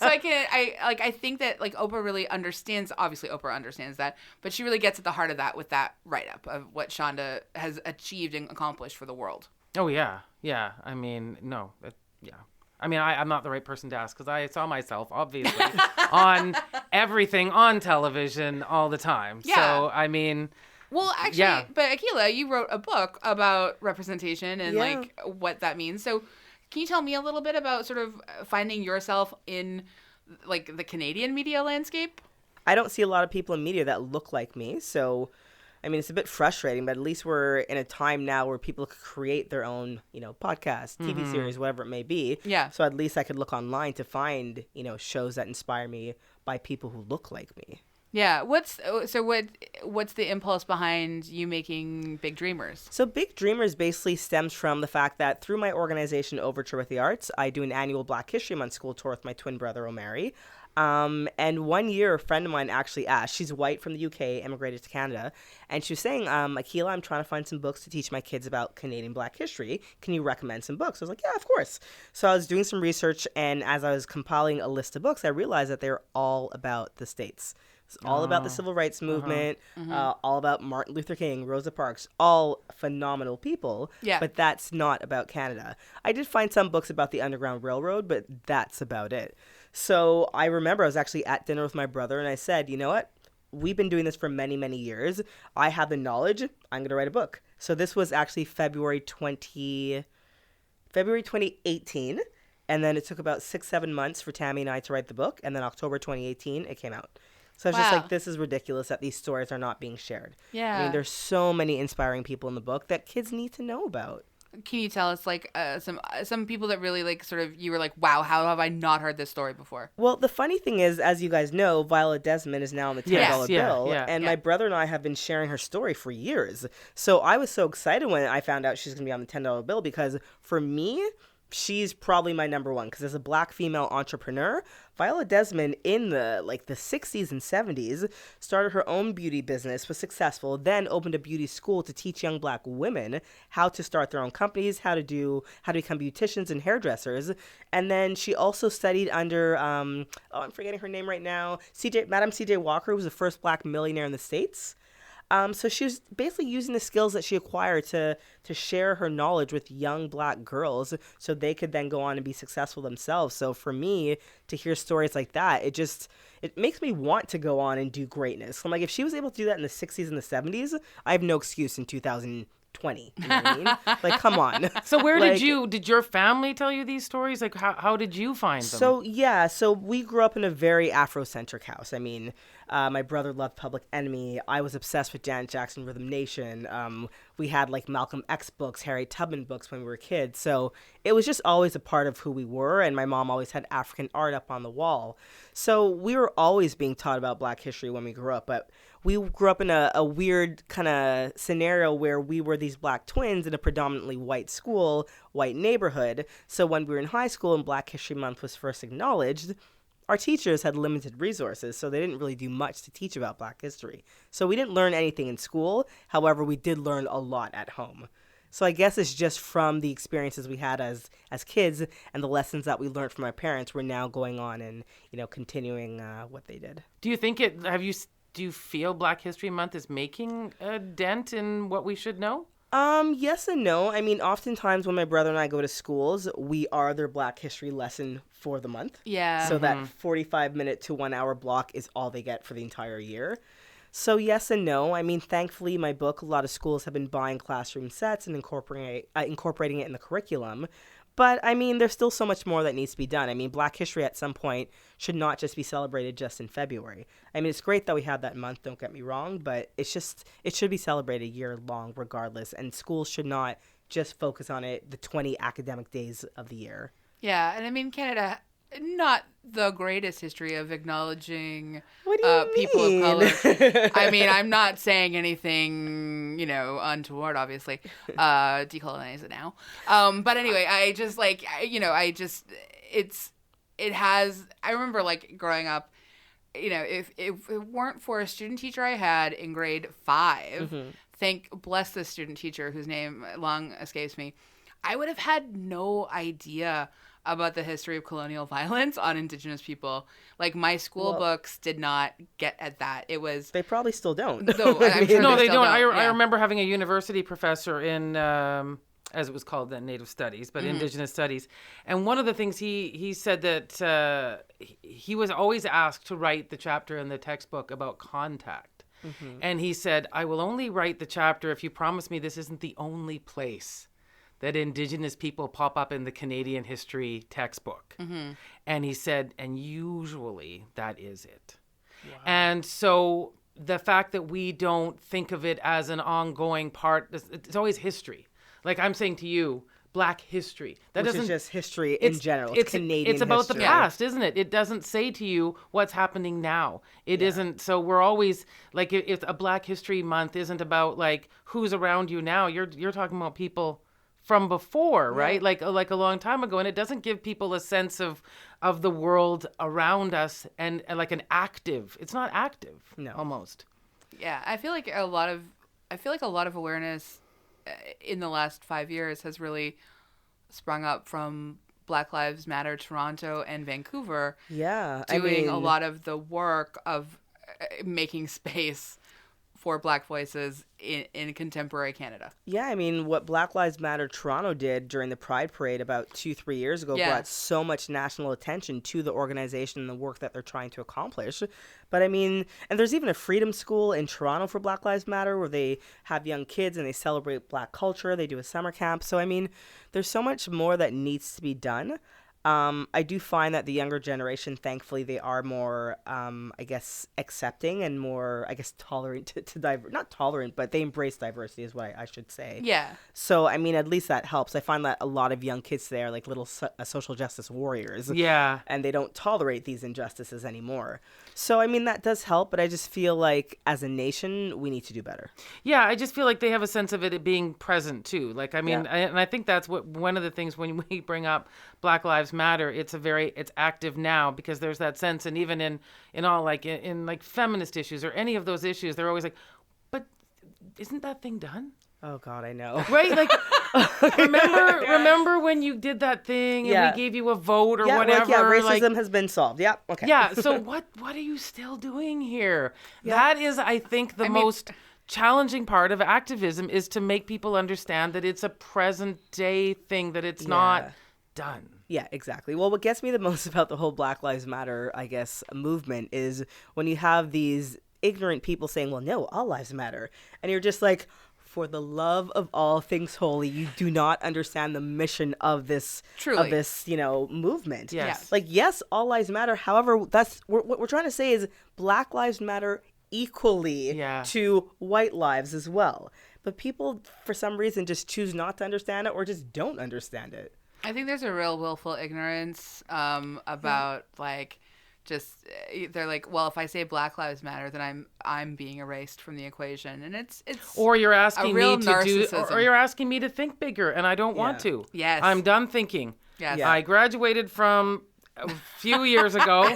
Speaker 3: think that like Oprah really understands. Obviously, Oprah understands that, but she really gets at the heart of that with that write-up of what Shonda has achieved and accomplished for the world.
Speaker 2: Oh yeah. I mean, no, yeah. I mean, I'm not the right person to ask because I saw myself, obviously, on everything on television all the time.
Speaker 3: Yeah.
Speaker 2: So, I mean...
Speaker 3: Well, actually, but Akila, you wrote a book about representation and, like, what that means. So can you tell me a little bit about sort of finding yourself in, like, the Canadian media landscape?
Speaker 4: I don't see a lot of people in media that look like me, so... I mean, it's a bit frustrating, but at least we're in a time now where people could create their own, podcast, TV series, whatever it may be.
Speaker 3: Yeah.
Speaker 4: So at least I could look online to find, shows that inspire me by people who look like me.
Speaker 3: Yeah. What's the impulse behind you making Big Dreamers?
Speaker 4: So Big Dreamers basically stems from the fact that through my organization Overture with the Arts, I do an annual Black History Month school tour with my twin brother, Omari. And one year, a friend of mine actually asked, she's white from the UK, immigrated to Canada, and she was saying, Akila, I'm trying to find some books to teach my kids about Canadian Black history. Can you recommend some books? I was like, yeah, of course. So I was doing some research, and as I was compiling a list of books, I realized that they're all about the States. It's all about the civil rights movement, all about Martin Luther King, Rosa Parks, all phenomenal people, but that's not about Canada. I did find some books about the Underground Railroad, but that's about it. So I remember I was actually at dinner with my brother, and I said, you know what? We've been doing this for many, many years. I have the knowledge. I'm going to write a book. So this was actually February 2018, and then it took about 6-7 months for Tammy and I to write the book, and then October 2018, it came out. So I was just like, this is ridiculous that these stories are not being shared.
Speaker 3: Yeah.
Speaker 4: I mean, there's so many inspiring people in the book that kids need to know about.
Speaker 3: Can you tell us like some people that really like sort of you were like, wow, how have I not heard this story before?
Speaker 4: Well, the funny thing is, as you guys know, Viola Desmond is now on the $10 bill, and my brother and I have been sharing her story for years. So I was so excited when I found out she's going to be on the $10 bill because for me, she's probably my number one because as a Black female entrepreneur, Viola Desmond in the 60s and 70s started her own beauty business, was successful, then opened a beauty school to teach young Black women how to start their own companies, how to become beauticians and hairdressers. And then she also studied under I'm forgetting her name right now, Madam C.J. Walker, who was the first Black millionaire in the States. So she was basically using the skills that she acquired to share her knowledge with young Black girls so they could then go on and be successful themselves. So for me, to hear stories like that, it makes me want to go on and do greatness. I'm like, if she was able to do that in the 60s and the 70s, I have no excuse in 2020. You know what I mean? Like, come on.
Speaker 2: So where did your family tell you these stories? Like, how did you find them?
Speaker 4: So we grew up in a very Afrocentric house. I mean, my brother loved Public Enemy. I was obsessed with Janet Jackson, Rhythm Nation. We had like Malcolm X books, Harriet Tubman books when we were kids. So it was just always a part of who we were. And my mom always had African art up on the wall. So we were always being taught about Black history when we grew up. But we grew up in a weird kind of scenario where we were these Black twins in a predominantly white school, white neighborhood. So when we were in high school and Black History Month was first acknowledged, our teachers had limited resources, so they didn't really do much to teach about Black history. So we didn't learn anything in school. However, we did learn a lot at home. So I guess it's just from the experiences we had as kids and the lessons that we learned from our parents, we're now going on and, continuing what they did.
Speaker 2: Do you think do you feel Black History Month is making a dent in what we should know?
Speaker 4: Yes and no. I mean, oftentimes when my brother and I go to schools, we are their Black history lesson for the month.
Speaker 3: Yeah.
Speaker 4: So that 45-minute to 1 hour block is all they get for the entire year. So yes and no. I mean, thankfully, my book, a lot of schools have been buying classroom sets and incorporating it in the curriculum. But, I mean, there's still so much more that needs to be done. I mean, Black history at some point should not just be celebrated just in February. I mean, it's great that we have that month, don't get me wrong, but it should be celebrated year long regardless. And schools should not just focus on it the 20 academic days of the year.
Speaker 3: Yeah, and I mean, Canada, not the greatest history of acknowledging
Speaker 4: What do you
Speaker 3: people
Speaker 4: mean?
Speaker 3: of color. I mean, I'm not saying anything, untoward, obviously. Decolonize it now. But anyway, I remember, like, growing up, if it weren't for a student teacher I had in grade 5, bless the student teacher whose name long escapes me, I would have had no idea about the history of colonial violence on Indigenous people. Like, my school books did not get at that. It was...
Speaker 4: They probably still don't.
Speaker 3: No, I'm sure
Speaker 2: No, they
Speaker 3: still
Speaker 2: don't. I
Speaker 3: Yeah.
Speaker 2: remember having a university professor in, as it was called then, Native Studies, but Indigenous Studies. And one of the things he said that he was always asked to write the chapter in the textbook about contact. And he said, I will only write the chapter if you promise me this isn't the only place that Indigenous people pop up in the Canadian history textbook. And he said, and usually that is it. Wow. And so the fact that we don't think of it as an ongoing part, it's always history. Like I'm saying to you, Black history. That
Speaker 4: Which
Speaker 2: doesn't,
Speaker 4: is just history in general. It's Canadian
Speaker 2: It's about
Speaker 4: history.
Speaker 2: the past, isn't it? It doesn't say to you what's happening now. It isn't. So we're always like, if a Black History Month isn't about like who's around you now, you're talking about people from before, right? Like a long time ago. And it doesn't give people a sense of the world around us and like it's not active.
Speaker 4: No.
Speaker 2: Almost.
Speaker 3: Yeah, I feel like a lot of awareness in the last 5 years has really sprung up from Black Lives Matter Toronto and Vancouver.
Speaker 4: Yeah,
Speaker 3: doing a lot of the work of making space for Black voices in contemporary Canada.
Speaker 4: Yeah, I mean, what Black Lives Matter Toronto did during the Pride Parade about 2-3 years ago brought so much national attention to the organization and the work that they're trying to accomplish. But I mean, and there's even a freedom school in Toronto for Black Lives Matter where they have young kids and they celebrate Black culture. They do a summer camp. So, I mean, there's so much more that needs to be done. I do find that the younger generation, thankfully, they are more, I guess, accepting and more, I guess, tolerant not tolerant, but they embrace diversity is what I should say.
Speaker 3: Yeah.
Speaker 4: So, I mean, at least that helps. I find that a lot of young kids today are like little social justice warriors.
Speaker 2: Yeah.
Speaker 4: And they don't tolerate these injustices anymore. So, I mean, that does help, but I just feel like as a nation, we need to do better.
Speaker 2: Yeah, I just feel like they have a sense of it being present too. Like, I mean, and I think that's one of the things when we bring up Black Lives Matter, it's active now because there's that sense, and even in all like in like feminist issues or any of those issues, they're always like, but isn't that thing done?
Speaker 4: Oh God, I know.
Speaker 2: Right? Like, remember when you did that thing and we gave you a vote or whatever?
Speaker 4: Racism has been solved. Yeah, okay.
Speaker 2: Yeah, so what are you still doing here? Yeah. That is, I think, the most challenging part of activism is to make people understand that it's a present day thing, that it's not done.
Speaker 4: Yeah, exactly. Well, what gets me the most about the whole Black Lives Matter, I guess, movement is when you have these ignorant people saying, well, no, all lives matter. And you're just like, for the love of all things holy, you do not understand the mission of this, movement.
Speaker 2: Yes.
Speaker 4: Like, yes, all lives matter. However, what we're trying to say is Black lives matter equally to white lives as well. But people, for some reason, just choose not to understand it or just don't understand it.
Speaker 3: I think there's a real willful ignorance about they're like, well, if I say Black Lives Matter, then I'm being erased from the equation, and it's
Speaker 2: or you're asking me to
Speaker 3: narcissism.
Speaker 2: or you're asking me to think bigger, and I don't want to.
Speaker 3: Yes,
Speaker 2: I'm done thinking.
Speaker 3: Yes,
Speaker 2: I graduated from a few years ago,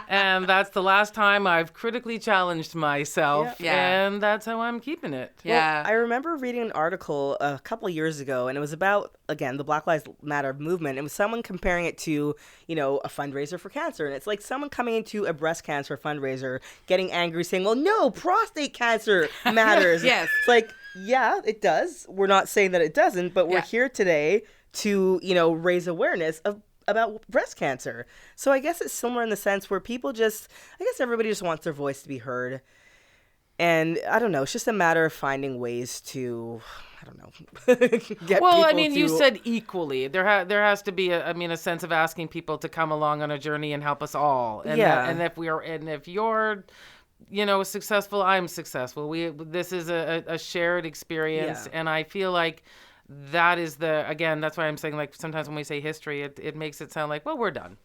Speaker 2: and that's the last time I've critically challenged myself,
Speaker 3: Yeah.
Speaker 2: and that's how I'm keeping it.
Speaker 3: Yeah.
Speaker 4: I remember reading an article a couple of years ago, and it was about, again, the Black Lives Matter movement. It was someone comparing it to, you know, a fundraiser for cancer. And it's like someone coming into a breast cancer fundraiser, getting angry, saying, well, no, prostate cancer matters.
Speaker 3: Yes.
Speaker 4: It's like, yeah, it does. We're not saying that it doesn't, but we're here today to, you know, raise awareness about breast cancer. So I guess it's similar in the sense where people just, I guess everybody just wants their voice to be heard. And I don't know, it's just a matter of finding ways to, I don't know, get
Speaker 2: Well,
Speaker 4: people
Speaker 2: I mean,
Speaker 4: to...
Speaker 2: you said equally. There has to be a sense of asking people to come along on a journey and help us all. And if you're, you know, successful, I'm successful. This is a shared experience, and I feel like that is that's why I'm saying, like, sometimes when we say history, it makes it sound like, well, we're done.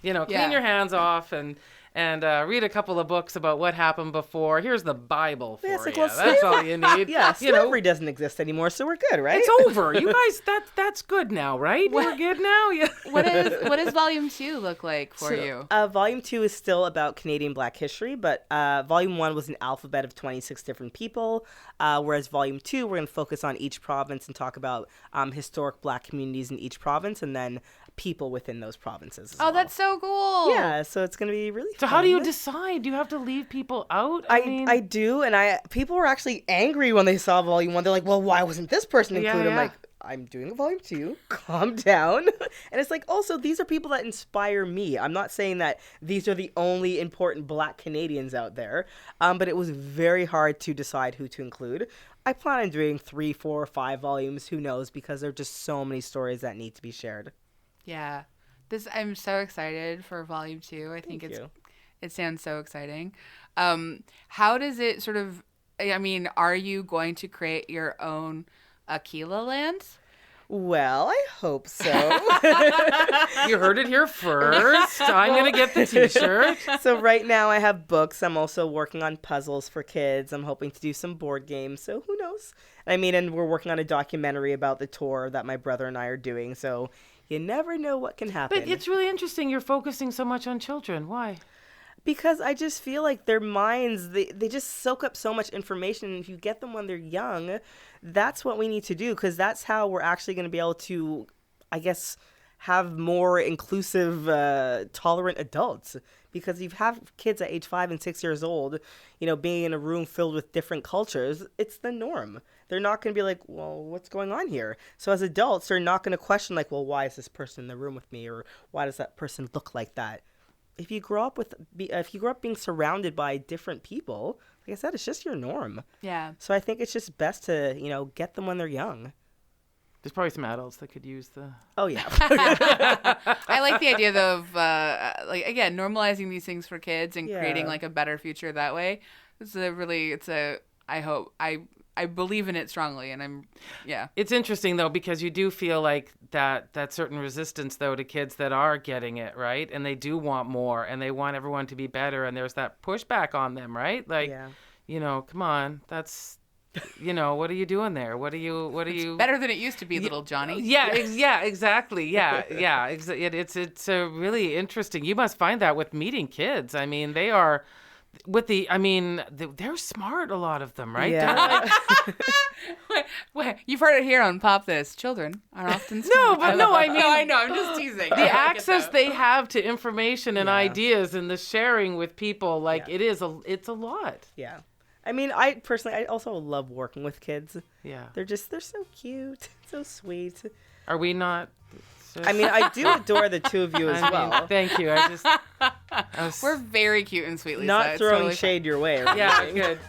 Speaker 2: You know, clean your hands off and read a couple of books about what happened before. Here's the Bible for
Speaker 4: it's like,
Speaker 2: you.
Speaker 4: well,
Speaker 2: That's all you need.
Speaker 4: Yeah,
Speaker 2: you know,
Speaker 4: slavery doesn't exist anymore, so we're good, right?
Speaker 2: it's over. You guys, that's good now, right? We're good now. Yeah.
Speaker 3: What does volume 2 look like for you?
Speaker 4: Volume 2 is still about Canadian Black history, but Volume 1 was an alphabet of 26 different people, whereas Volume 2, we're going to focus on each province and talk about historic Black communities in each province, and then people within those provinces as well.
Speaker 3: That's so cool.
Speaker 4: Yeah, so it's going to be really
Speaker 2: So
Speaker 4: fun.
Speaker 2: how do you decide? Do you have to leave people out?
Speaker 4: I do, and people were actually angry when they saw Volume 1. They're like, well, why wasn't this person included? I'm like, I'm doing a Volume 2. Calm down. And it's like, also, these are people that inspire me. I'm not saying that these are the only important Black Canadians out there, but it was very hard to decide who to include. I plan on doing 3, 4, 5 volumes. Who knows? Because there are just so many stories that need to be shared.
Speaker 3: Yeah. I'm so excited for volume 2. I think
Speaker 4: Thank you.
Speaker 3: it sounds so exciting. How does it sort of, I mean, are you going to create your own Aquila land?
Speaker 4: Well, I hope so.
Speaker 2: You heard it here first. I'm going to get the t-shirt.
Speaker 4: So right now I have books. I'm also working on puzzles for kids. I'm hoping to do some board games. So who knows? I mean, and we're working on a documentary about the tour that my brother and I are doing. So you never know what can happen.
Speaker 2: But it's really interesting you're focusing so much on children. Why?
Speaker 4: Because I just feel like their minds, they just soak up so much information. And if you get them when they're young, that's what we need to do. Because that's how we're actually going to be able to, I guess, have more inclusive, tolerant adults. Because if you have kids at age 5 and 6 years old, you know, being in a room filled with different cultures, it's the norm. They're not going to be like, well, what's going on here? So as adults, they're not going to question like, well, why is this person in the room with me? Or why does that person look like that? If you grow up being surrounded by different people, like I said, it's just your norm.
Speaker 3: Yeah.
Speaker 4: So I think it's just best to, you know, get them when they're young.
Speaker 2: There's probably some adults that could use the...
Speaker 4: Oh, yeah.
Speaker 3: I like the idea though of like, again, normalizing these things for kids and creating like a better future that way. I believe in it strongly, and It's
Speaker 2: interesting, though, because you do feel like that certain resistance, though, to kids that are getting it, right? And they do want more, and they want everyone to be better, and there's that pushback on them, right? Like, you know, come on, that's, you know, what are you doing there? What are you...
Speaker 3: It's better than it used to be, little Johnny.
Speaker 2: Yeah, exactly. Yeah. It's a really interesting... You must find that with meeting kids. I mean, they are... they're smart, a lot of them, right?
Speaker 4: Yeah.
Speaker 3: Wait, you've heard it here on Pop This. Children are often smart.
Speaker 2: I know.
Speaker 3: I know. I'm just teasing.
Speaker 2: The access they have to information and ideas and the sharing with people, like it's a lot.
Speaker 4: Yeah. I mean, I also love working with kids.
Speaker 2: Yeah.
Speaker 4: They're so cute, so sweet.
Speaker 2: Are we not?
Speaker 4: I mean, I do adore the two of you as well.
Speaker 2: Thank you.
Speaker 3: We're very cute and sweet, Lisa.
Speaker 4: Not throwing
Speaker 3: totally
Speaker 4: shade your way.
Speaker 2: Yeah, good.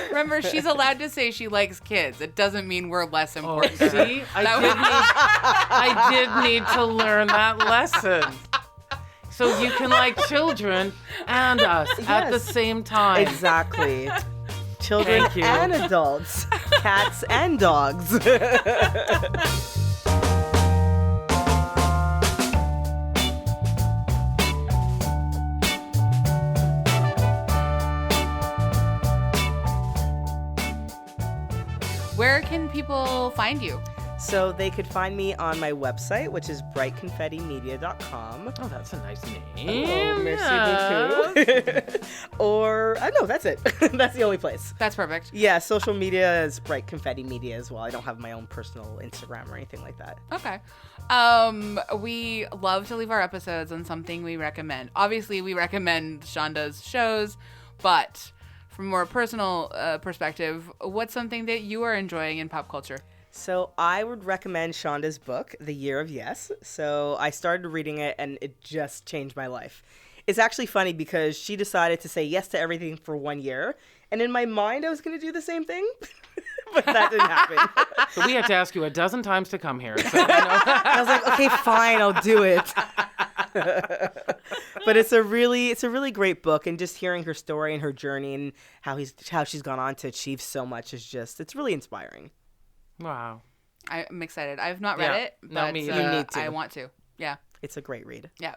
Speaker 3: Remember, she's allowed to say she likes kids. It doesn't mean we're less important.
Speaker 2: See, I did need to learn that lesson. So you can like children and us at the same time.
Speaker 4: Exactly. Children and adults, cats and dogs.
Speaker 3: Where can people find you?
Speaker 4: So they could find me on my website, which is brightconfettimedia.com.
Speaker 2: Oh, that's a nice name.
Speaker 4: Oh, merci beaucoup. Or, no, that's it. That's the only place.
Speaker 3: That's perfect.
Speaker 4: Yeah, social media is Bright Confetti Media as well. I don't have my own personal Instagram or anything like that.
Speaker 3: Okay. We love to leave our episodes on something we recommend. Obviously, we recommend Shonda's shows, but from a more personal perspective, what's something that you are enjoying in pop culture?
Speaker 4: So I would recommend Shonda's book, The Year of Yes. So I started reading it and it just changed my life. It's actually funny because she decided to say yes to everything for 1 year. And in my mind, I was going to do the same thing, but that didn't happen.
Speaker 2: So we had to ask you a dozen times to come here. So,
Speaker 4: I was like, okay, fine, I'll do it. But it's a really great book, and just hearing her story and her journey and how she's gone on to achieve so much it's really inspiring.
Speaker 2: wow.
Speaker 3: I'm excited. I've not read it,
Speaker 2: No,
Speaker 3: but
Speaker 2: me
Speaker 4: either. You need to.
Speaker 3: I want to. Yeah.
Speaker 4: It's a great read.
Speaker 3: Yeah.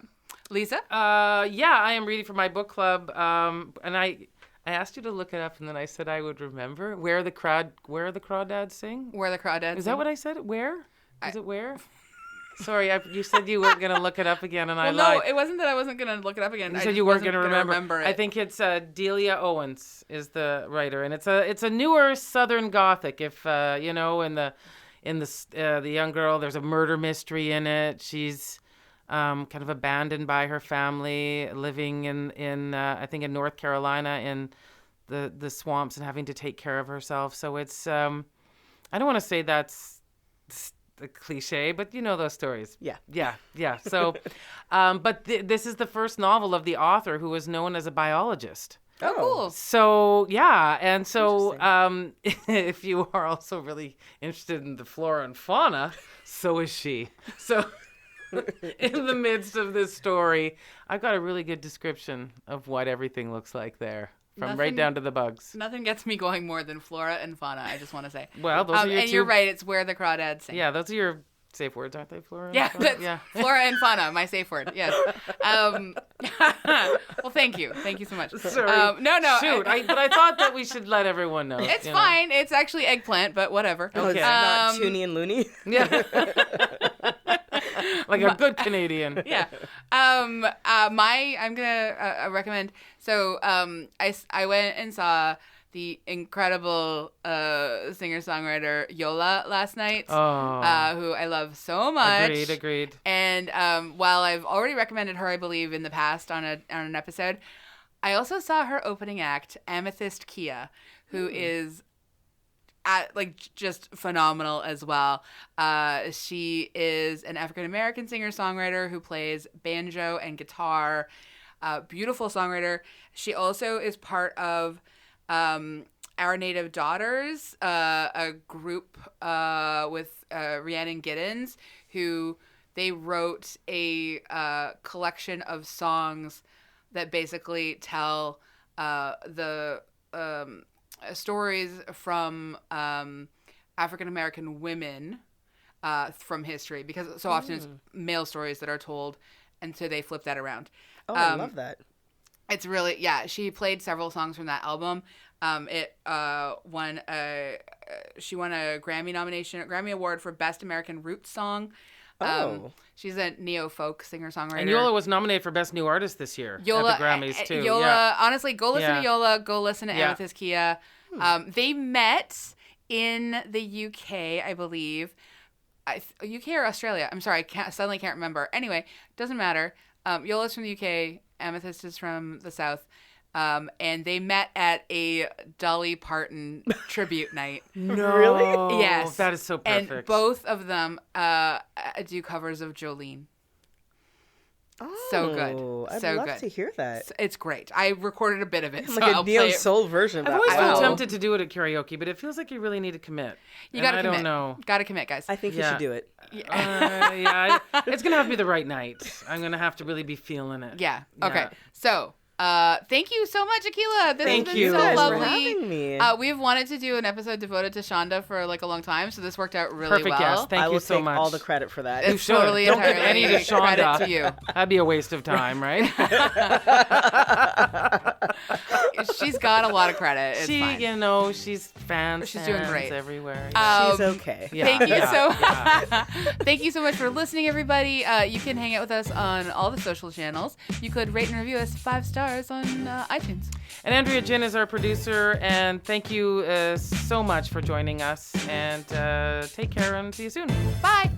Speaker 3: Lisa?
Speaker 2: Yeah, I am reading for my book club, and I asked you to look it up, and then I said I would remember. Where the Crawdads Sing?
Speaker 3: Where the Crawdads
Speaker 2: Is that what I said? Where? Is it where? Sorry, you said you weren't going to look it up again, and I lied.
Speaker 3: No, it wasn't that I wasn't going to look it up again.
Speaker 2: You
Speaker 3: I
Speaker 2: said
Speaker 3: just
Speaker 2: you weren't
Speaker 3: wasn't
Speaker 2: going to
Speaker 3: gonna
Speaker 2: remember.
Speaker 3: it.
Speaker 2: I think it's Delia Owens is the writer, and it's a newer Southern Gothic. If in the young girl, there's a murder mystery in it. She's kind of abandoned by her family, living in I think in North Carolina in the swamps and having to take care of herself. So it's I don't want to say that's the cliche, but you know those stories. Yeah. So, but this is the first novel of the author who is known as a biologist.
Speaker 3: Oh, cool.
Speaker 2: So, yeah. And so if you are also really interested in the flora and fauna, so is she. So in the midst of this story, I've got a really good description of what everything looks like there. From right down to the bugs.
Speaker 3: Nothing gets me going more than flora and fauna, I just want to say.
Speaker 2: Well, those are your
Speaker 3: and you're right, it's Where the Crawdads Sing.
Speaker 2: Yeah, those are your safe words, aren't they, Flora?
Speaker 3: Yeah,
Speaker 2: Fauna? Yeah.
Speaker 3: Flora and fauna, my safe word, yes. Well, thank you. Thank you so much.
Speaker 2: Sorry.
Speaker 3: No.
Speaker 2: Shoot, but I thought that we should let everyone know.
Speaker 3: It's fine. It's actually eggplant, but whatever.
Speaker 4: Oh, it's not Toonie and Looney?
Speaker 2: Yeah. Like a good Canadian.
Speaker 3: Yeah. I'm gonna recommend. So I went and saw the incredible singer-songwriter Yola last night, who I love so much.
Speaker 2: Agreed. And
Speaker 3: while I've already recommended her, I believe in the past on an episode, I also saw her opening act, Amethyst Kia, who is just phenomenal as well. She is an African-American singer-songwriter who plays banjo and guitar. Beautiful songwriter. She also is part of Our Native Daughters, a group with Rhiannon Giddens, who they wrote a collection of songs that basically tell the stories from African-American women from history, because so often it's male stories that are told, and so they flip that around.
Speaker 4: Oh, I love that.
Speaker 3: It's really, she played several songs from that album. She won a Grammy Award for Best American Roots Song. She's a neo-folk singer-songwriter.
Speaker 2: And Yola was nominated for Best New Artist this year at the Grammys, too.
Speaker 3: Yola, honestly, go listen to Yola. Go listen to Amethyst Kia. They met in the UK, I believe. UK or Australia? I'm sorry, suddenly can't remember. Anyway, doesn't matter. Yola's from the UK. Amethyst is from the South. And they met at a Dolly Parton tribute night.
Speaker 2: No.
Speaker 4: Really?
Speaker 3: Yes.
Speaker 2: That is so perfect.
Speaker 3: And both of them do covers of Jolene.
Speaker 4: Oh,
Speaker 3: So good.
Speaker 4: I'd
Speaker 3: So
Speaker 4: love
Speaker 3: good.
Speaker 4: to hear that.
Speaker 3: It's great. I recorded a bit of it, so
Speaker 4: Like a
Speaker 3: I'll
Speaker 4: neo
Speaker 3: play it.
Speaker 4: soul version of
Speaker 2: I've
Speaker 4: that.
Speaker 2: always
Speaker 3: Wow.
Speaker 2: been tempted to do it at karaoke, but it feels like you really need to commit.
Speaker 3: You gotta commit.
Speaker 2: I don't know.
Speaker 3: Gotta commit, guys.
Speaker 4: I think you should do it.
Speaker 2: It's going to have to be the right night. I'm going to have to really be feeling it.
Speaker 3: Yeah. Okay. So, thank you so much, Akila. This
Speaker 2: Thank
Speaker 3: has
Speaker 2: you
Speaker 3: been so
Speaker 2: guys
Speaker 3: lovely.
Speaker 4: for having me.
Speaker 3: We've wanted to do an episode devoted to Shonda for like a long time, so this worked out really
Speaker 2: Perfect
Speaker 3: well.
Speaker 2: guest. Thank
Speaker 4: I
Speaker 2: you
Speaker 4: will
Speaker 2: so
Speaker 4: take
Speaker 2: much.
Speaker 4: all the credit for that.
Speaker 3: It's totally
Speaker 2: Don't give
Speaker 3: entirely
Speaker 2: any to
Speaker 3: credit
Speaker 2: Shonda.
Speaker 3: to you.
Speaker 2: That'd be a waste of time, right?
Speaker 3: She's got a lot of credit. It's fine.
Speaker 2: You know, she's fans.
Speaker 3: She's doing great
Speaker 2: everywhere.
Speaker 4: She's okay.
Speaker 2: Yeah,
Speaker 3: Thank you so much for listening, everybody. You can hang out with us on all the social channels. You could rate and review us 5 stars on iTunes.
Speaker 2: And Andrea Gin is our producer, and thank you so much for joining us. And take care and see you soon.
Speaker 3: Bye.